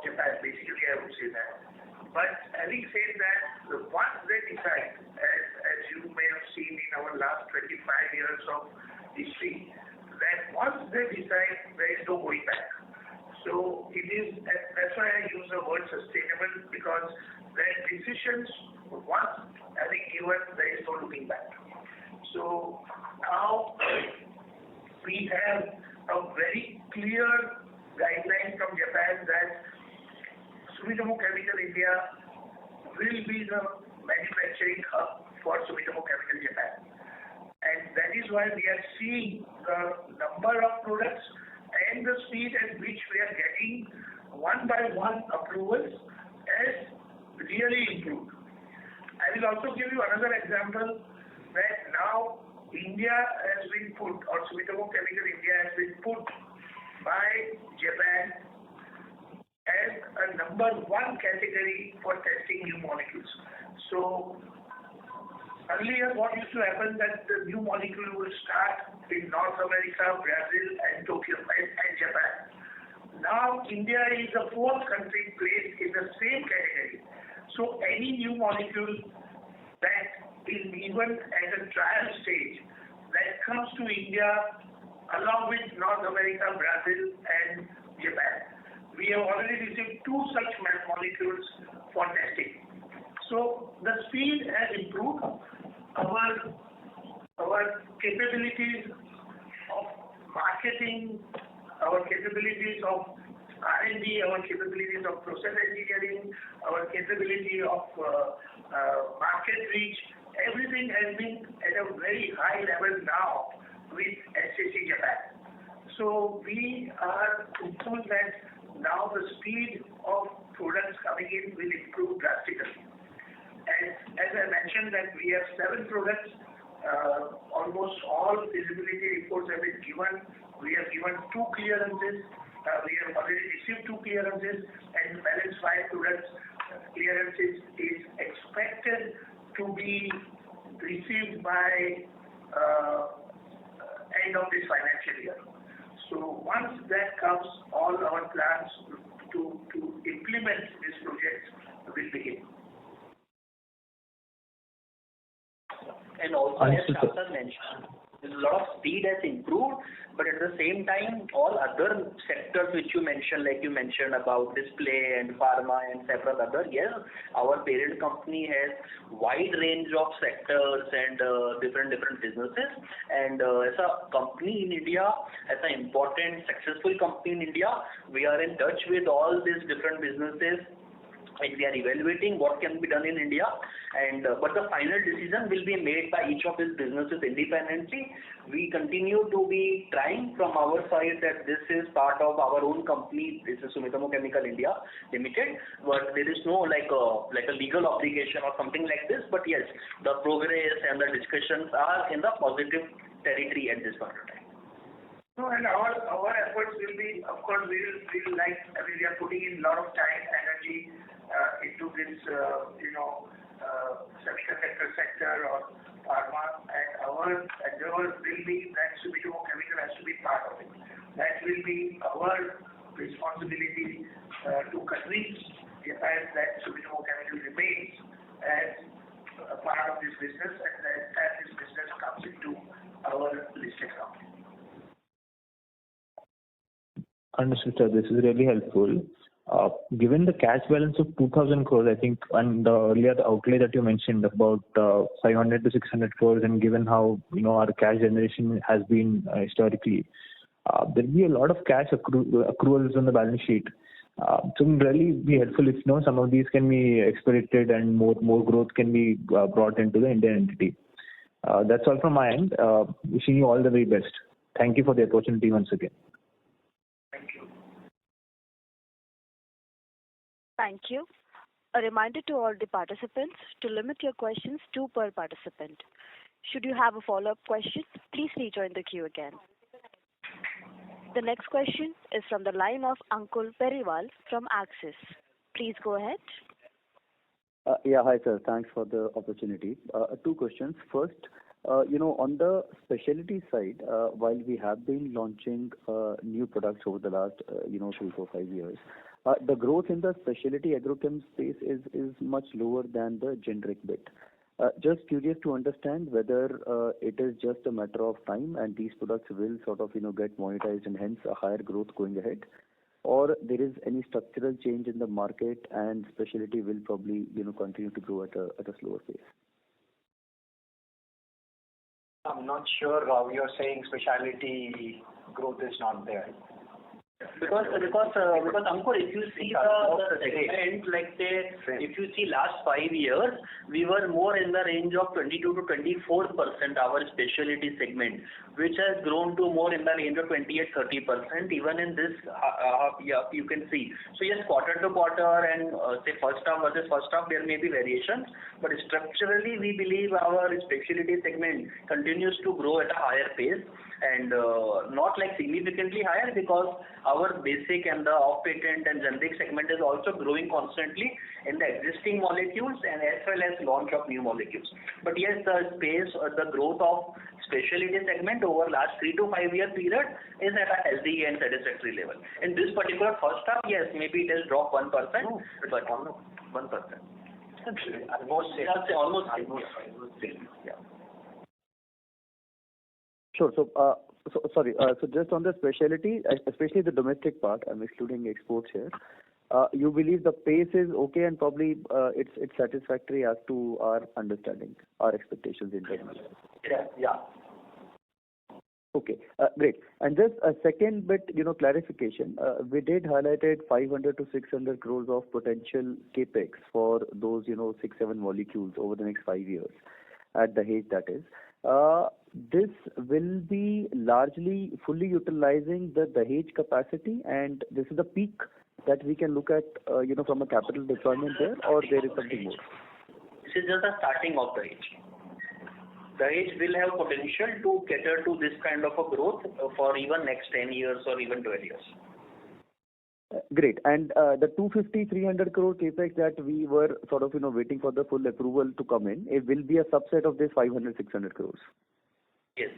[SPEAKER 2] Japan. Basically, I would say that. But having said that, once they decide, as you may have seen in our last 25 years of history, that once they decide, there is no going back. So that's why I use the word sustainable, because their decisions, once having given, there is no looking back. So now we have a very clear guideline from Japan that Sumitomo Chemical India will be the manufacturing hub for Sumitomo Chemical Japan. And that is why we are seeing the number of products and the speed at which we are getting one by one approvals has really improved. I will also give you another example that now India has been put, or Sumitomo Chemical India has been put by Japan as a number one category for testing new molecules. So earlier what used to happen, that the new molecule will start in North America, Brazil and Tokyo and Japan. Now India is the fourth country placed in the same category. So any new molecule that is even at a trial stage that comes to India along with North America, Brazil and Japan, we have already received 2 such molecules for testing. So the speed has improved. Our capabilities of marketing, our capabilities of R&D, our capabilities of process engineering, our capability of market reach, everything has been at a very high level now with SCC Japan. So we are hopeful that now the speed of products coming in will improve drastically. And as I mentioned that we have 7 products, almost all feasibility reports have been given. We have given 2 clearances. We have already received 2 clearances, and balance 5 products clearances is expected to be received by end of this financial year. So once that comes, all our plans to implement this project will begin.
[SPEAKER 4] And also, as Shashank mentioned, a lot of speed has improved, but at the same time, all other sectors which you mentioned, like you mentioned about display and pharma and several other, yes, our parent company has wide range of sectors and different businesses. And as a company in India, as an important, successful company in India, we are in touch with all these different businesses and we are evaluating what can be done in India. But the final decision will be made by each of these businesses independently. We continue to be trying from our side that this is part of our own company. This is Sumitomo Chemical India Limited, but there is no like a legal obligation or something like this. But yes, the progress and the discussions are in the positive territory at this point of time.
[SPEAKER 2] No, and our efforts will be, of course, we are putting in a lot of time, energy into this, semiconductor sector or pharma, and our endeavor will be that Sumitomo Chemical has to be part of it. That will be our responsibility to convince Japan that Sumitomo Chemical remains as a part of this business, and that this business comes into our listed company.
[SPEAKER 13] Understood, sir. This is really helpful. Given the cash balance of 2,000 crores, I think, and earlier the outlay that you mentioned about 500 to 600 crores, and given how our cash generation has been historically, there will be a lot of cash accruals on the balance sheet. So it will really be helpful if some of these can be expedited and more growth can be brought into the Indian entity. That's all from my end. Wishing you all the very best. Thank you for the opportunity once again.
[SPEAKER 1] Thank you. A reminder to all the participants to limit your questions to per participant. Should you have a follow-up question, please rejoin the queue again. The next question is from the line of Ankur Periwal from Axis. Please go ahead.
[SPEAKER 14] Yeah, hi sir. Thanks for the opportunity. Two questions. First, on the specialty side, while we have been launching new products over the last 3, 4, 5 years, the growth in the specialty agrochem space is much lower than the generic bit. Just curious to understand whether it is just a matter of time and these products will sort of get monetized and hence a higher growth going ahead, or there is any structural change in the market and specialty will probably continue to grow at a slower pace.
[SPEAKER 3] I'm not sure how you're saying specialty growth is not there.
[SPEAKER 4] Because Ankur, if you see the segment, like say, if you see last 5 years, we were more in the range of 22 to 24% our specialty segment, which has grown to more in the range of 28-30%. Even in this you can see. So yes, quarter to quarter and say first half versus first half, there may be variations, but structurally we believe our specialty segment continues to grow at a higher pace and not like significantly higher, because our basic and the off-patent and generic segment is also growing constantly in the existing molecules and as well as launch of new molecules. But yes, the space, the growth of specialty segment over last 3 to 5 year period is at a healthy and satisfactory level. In this particular first half, yes, maybe it has dropped 1%, but 1%. Almost same. Yeah.
[SPEAKER 14] Sure. Sorry. So just on the specialty, especially the domestic part, I'm excluding exports here. You believe the pace is okay and probably it's satisfactory as to our understanding, our expectations in general.
[SPEAKER 3] Yeah.
[SPEAKER 14] Okay, great. And just a second bit, clarification. We did highlighted 500 to 600 crores of potential capex for those 6-7 molecules over the next 5 years at the Dahej, that is. This will be largely fully utilizing the Dahej capacity, and this is the peak that we can look at, from a capital deployment there, or there is something more?
[SPEAKER 4] This is just the starting of Dahej. Dahej will have potential to cater to this kind of a growth for even next 10 years or even 12 years.
[SPEAKER 14] Great. And the 250-300 crore capex that we were sort of waiting for the full approval to come in, it will be a subset of this 500-600 crores.
[SPEAKER 4] Yes.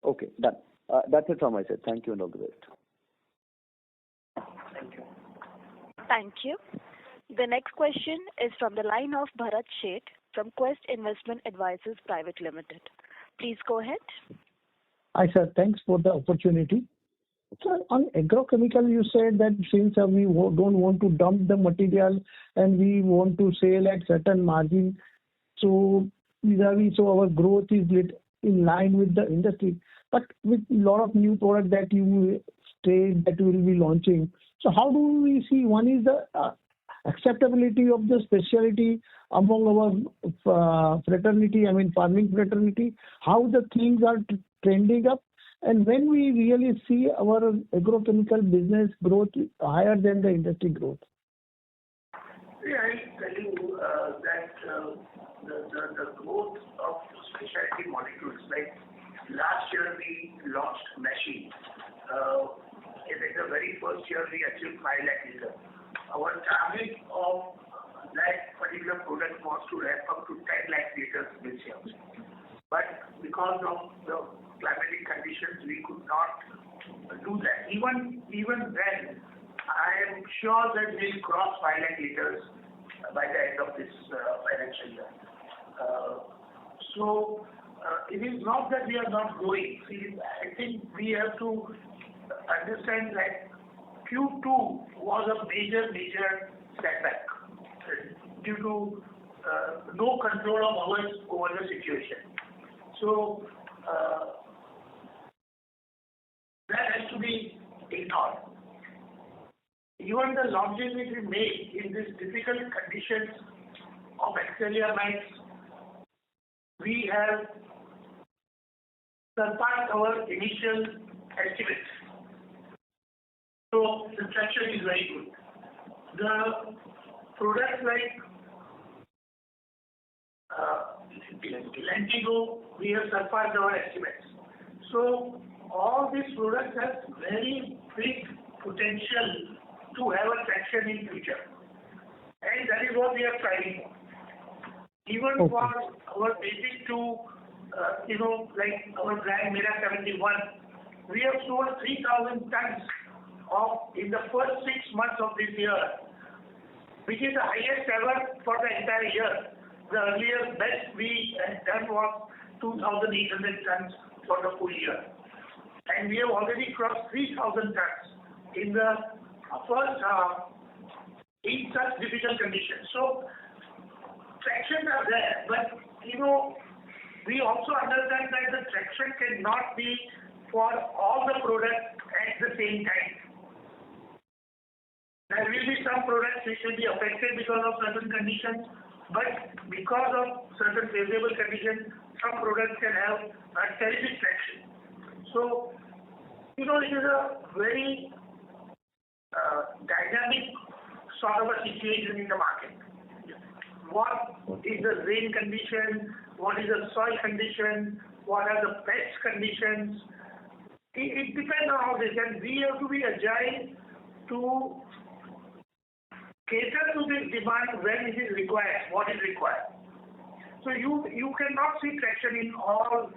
[SPEAKER 14] Okay, done. That's it from my side. Thank you and all the best.
[SPEAKER 4] Thank you.
[SPEAKER 1] Thank you. The next question is from the line of Bharat Sheth from Quest Investment Advisors Private Limited. Please go ahead.
[SPEAKER 15] Hi sir, thanks for the opportunity. Sir, on agrochemical, you said that since we don't want to dump the material and we want to sell at certain margin, so our growth is in line with the industry. But with a lot of new product that you say that you will be launching, So how do we see? One is the acceptability of the specialty among our fraternity, I mean farming fraternity, how the things are trending up, and when we really see our agrochemical business growth higher than the industry growth.
[SPEAKER 2] Yeah, I tell you that the growth of specialty molecules, like last year we launched Meshi. In the very first year we achieved 5 lakh liters. Our target of that particular product was to ramp up to 10 lakh liters this year. But because of the climatic conditions, we could not do that. Even then, I am sure that we'll cross 5 lakh liters by the end of this financial year. So it is not that we are not growing. See, I think we have to understand that Q2 was a major setback due to no control of ours over the situation. So that has to be ignored. Even the launches which we made in these difficult conditions of acrylamide, we have surpassed our initial estimates. So the traction is very good. The products like Lentigo, we have surpassed our estimates. So all these products have very big potential to have a traction in future. And that is what we are striving for. Even for our basic two, like our brand Mera 71, we have sold 3,000 tons in the first 6 months of this year, which is the highest ever for the entire year. The earlier best we had done was 2,800 tons for the full year. And we have already crossed 3,000 tons in the first half in such difficult conditions. So tractions are there, but we also understand that the traction cannot be for all the products at the same time. There will be some products which will be affected because of certain conditions, but because of certain favorable conditions, some products can have a terrific traction. So, it is a very dynamic sort of a situation in the market. What is the rain condition? What is the soil condition? What are the pest conditions? It depends on all this, and we have to be agile to cater to this demand when it is required, what is required. So you cannot see traction in all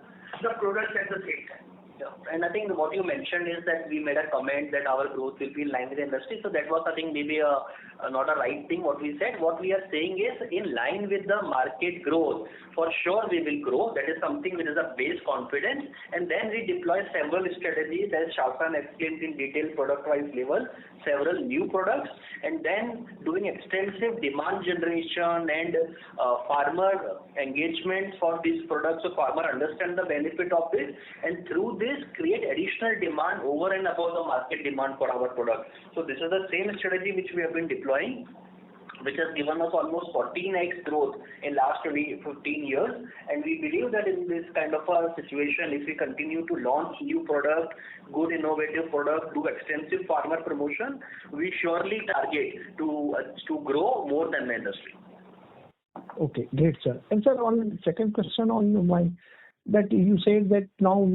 [SPEAKER 2] the products at the same time.
[SPEAKER 4] Yeah. And I think what you mentioned is that we made a comment that our growth will be in line with the industry. So that was, I think, maybe not a right thing what we said. What we are saying is in line with the market growth. For sure we will grow. That is something which is a base confidence. And then we deploy several strategies as Shashan explained in detail product-wise level, several new products, and then doing extensive demand generation and farmer engagement for these products so farmer understand the benefit of this, and through this create additional demand over and above the market demand for our product. So this is the same strategy which we have been deploying, which has given us almost 14x growth in last 15 years, and we believe that in this kind of a situation, if we continue to launch new product, good innovative product, do extensive farmer promotion, we surely target to grow more than the industry.
[SPEAKER 15] Okay, great, sir. And sir, on second question on your mind, that you said that now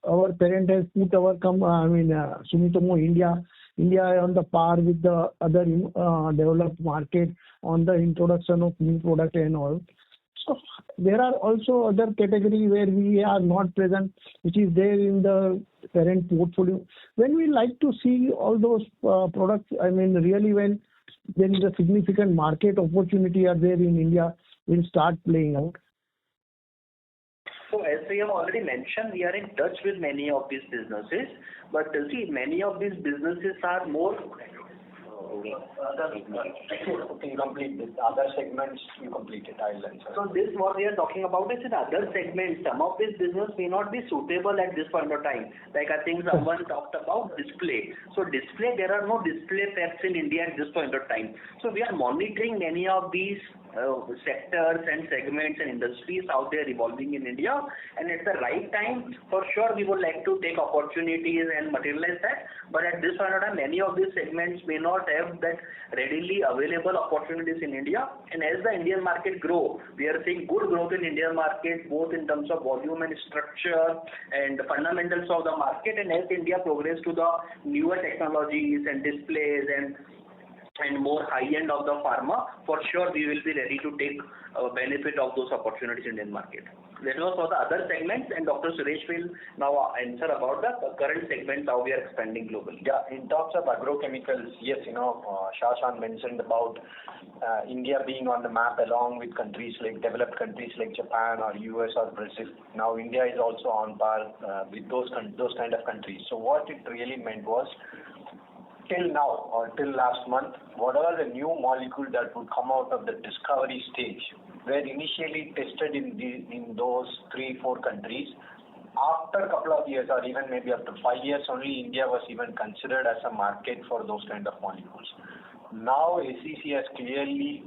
[SPEAKER 15] our parent has put our Sumitomo India on the par with the other developed market on the introduction of new product and all. So there are also other categories where we are not present, which is there in the parent portfolio. When we like to see all those products, really when there is a significant market opportunity are there in India, will start playing out.
[SPEAKER 4] So as we have already mentioned, we are in touch with many of these businesses, but see, many of these businesses are more
[SPEAKER 3] You complete this. Other segments, you complete it. I'll answer.
[SPEAKER 4] So this what we are talking about is in other segments. Some of this business may not be suitable at this point of time. Like I think someone talked about display. So display, there are no display packs in India at this point of time. So we are monitoring many of these sectors and segments and industries, how they are evolving in India, and at the right time, for sure, we would like to take opportunities and materialize that. But at this point of time, many of these segments may not have that readily available opportunities in India. And as the Indian market grow, we are seeing good growth in Indian market, both in terms of volume and structure and the fundamentals of the market. And as India progress to the newer technologies and displays and more high-end of the pharma, for sure we will be ready to take benefit of those opportunities in Indian market. That was for the other segments, and Dr. Suresh will now answer about the current segments, how we are expanding globally.
[SPEAKER 3] Yeah, in terms of agrochemicals, yes, Shashank mentioned about India being on the map along with countries like developed countries like Japan or US or Brazil. Now India is also on par with those kind of countries. So what it really meant was, till now or till last month, whatever the new molecule that would come out of the discovery stage were initially tested in those 3-4 countries. After a couple of years or even maybe after 5 years only, India was even considered as a market for those kind of molecules. Now SEC has clearly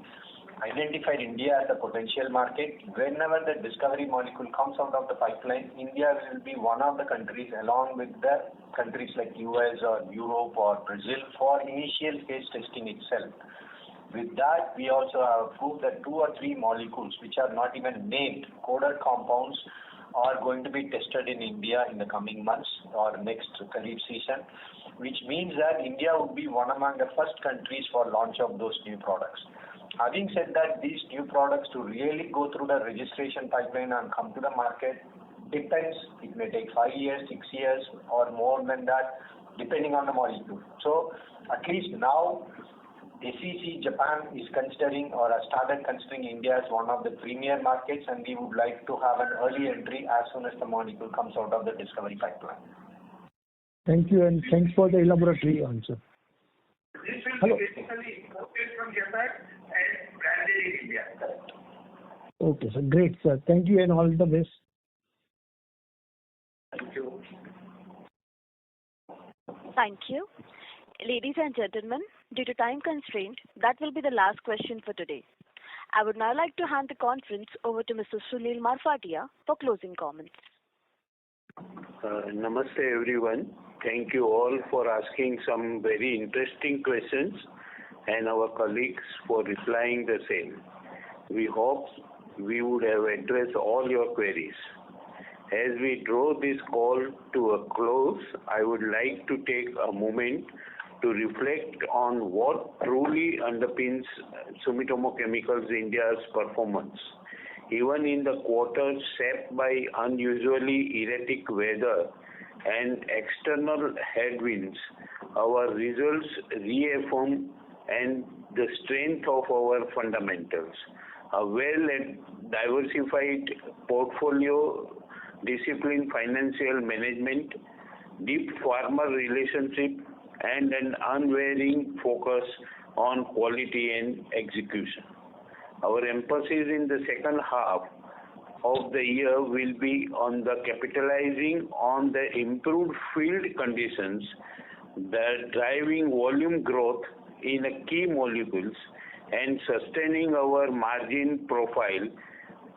[SPEAKER 3] identified India as a potential market. Whenever the discovery molecule comes out of the pipeline, India will be one of the countries along with the countries like US or Europe or Brazil for initial phase testing itself. With that, we also have proved that 2 or 3 molecules which are not even named coded compounds are going to be tested in India in the coming months or next Kharif season, which means that India would be one among the first countries for launch of those new products. Having said that, these new products to really go through the registration pipeline and come to the market depends. It may take 5 years, 6 years, or more than that, depending on the molecule. So, at least now, SEC Japan is considering or has started considering India as one of the premier markets, and we would like to have an early entry as soon as the molecule comes out of the discovery pipeline.
[SPEAKER 15] Thank you, and thanks for the elaboratory answer.
[SPEAKER 2] This will be basically imported from Japan and branded in India. Correct.
[SPEAKER 15] Okay, sir. Great, sir. Thank you and all the best.
[SPEAKER 2] Thank you.
[SPEAKER 1] Thank you. Ladies and gentlemen, due to time constraint, that will be the last question for today. I would now like to hand the conference over to Mr. Sunil Marfatia for closing comments.
[SPEAKER 16] Namaste everyone. Thank you all for asking some very interesting questions and our colleagues for replying the same. We hope we would have addressed all your queries. As we draw this call to a close, I would like to take a moment to reflect on what truly underpins Sumitomo Chemicals India's performance. Even in the quarters shaped by unusually erratic weather and external headwinds, our results reaffirm and the strength of our fundamentals. A well and diversified portfolio, disciplined financial management, deep farmer relationship, and an unwavering focus on quality and execution. Our emphasis in the second half of the year will be on the capitalizing on the improved field conditions, the driving volume growth in key molecules, and sustaining our margin profile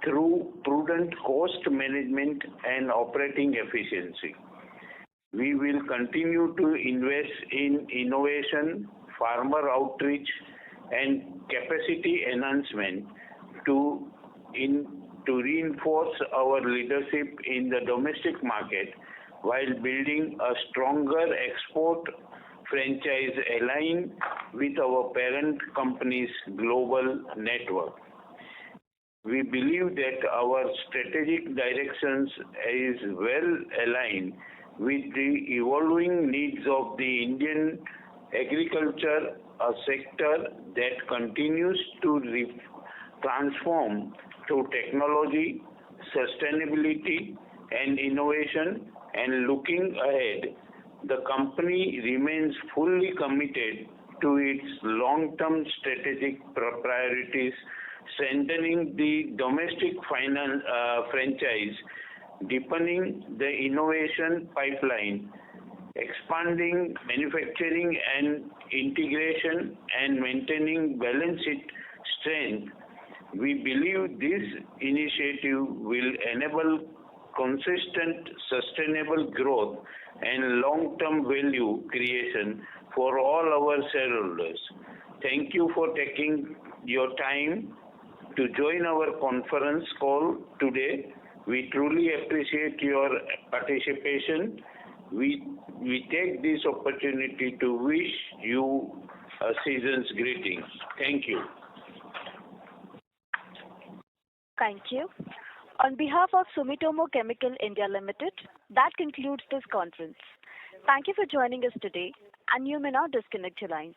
[SPEAKER 16] through prudent cost management and operating efficiency. We will continue to invest in innovation, farmer outreach, and capacity enhancement to reinforce our leadership in the domestic market while building a stronger export franchise aligned with our parent company's global network. We believe that our strategic directions is well aligned with the evolving needs of the Indian agriculture, a sector that continues to transform through technology, sustainability, and innovation. And looking ahead, the company remains fully committed to its long-term strategic priorities, strengthening the domestic franchise, deepening the innovation pipeline, expanding manufacturing and integration, and maintaining balance sheet strength. We believe this initiative will enable consistent, sustainable growth and long-term value creation for all our shareholders. Thank you for taking your time to join our conference call today. We truly appreciate your participation. We take this opportunity to wish you a season's greetings. Thank you.
[SPEAKER 1] Thank you. On behalf of Sumitomo Chemical India Limited, that concludes this conference. Thank you for joining us today, and you may now disconnect your lines.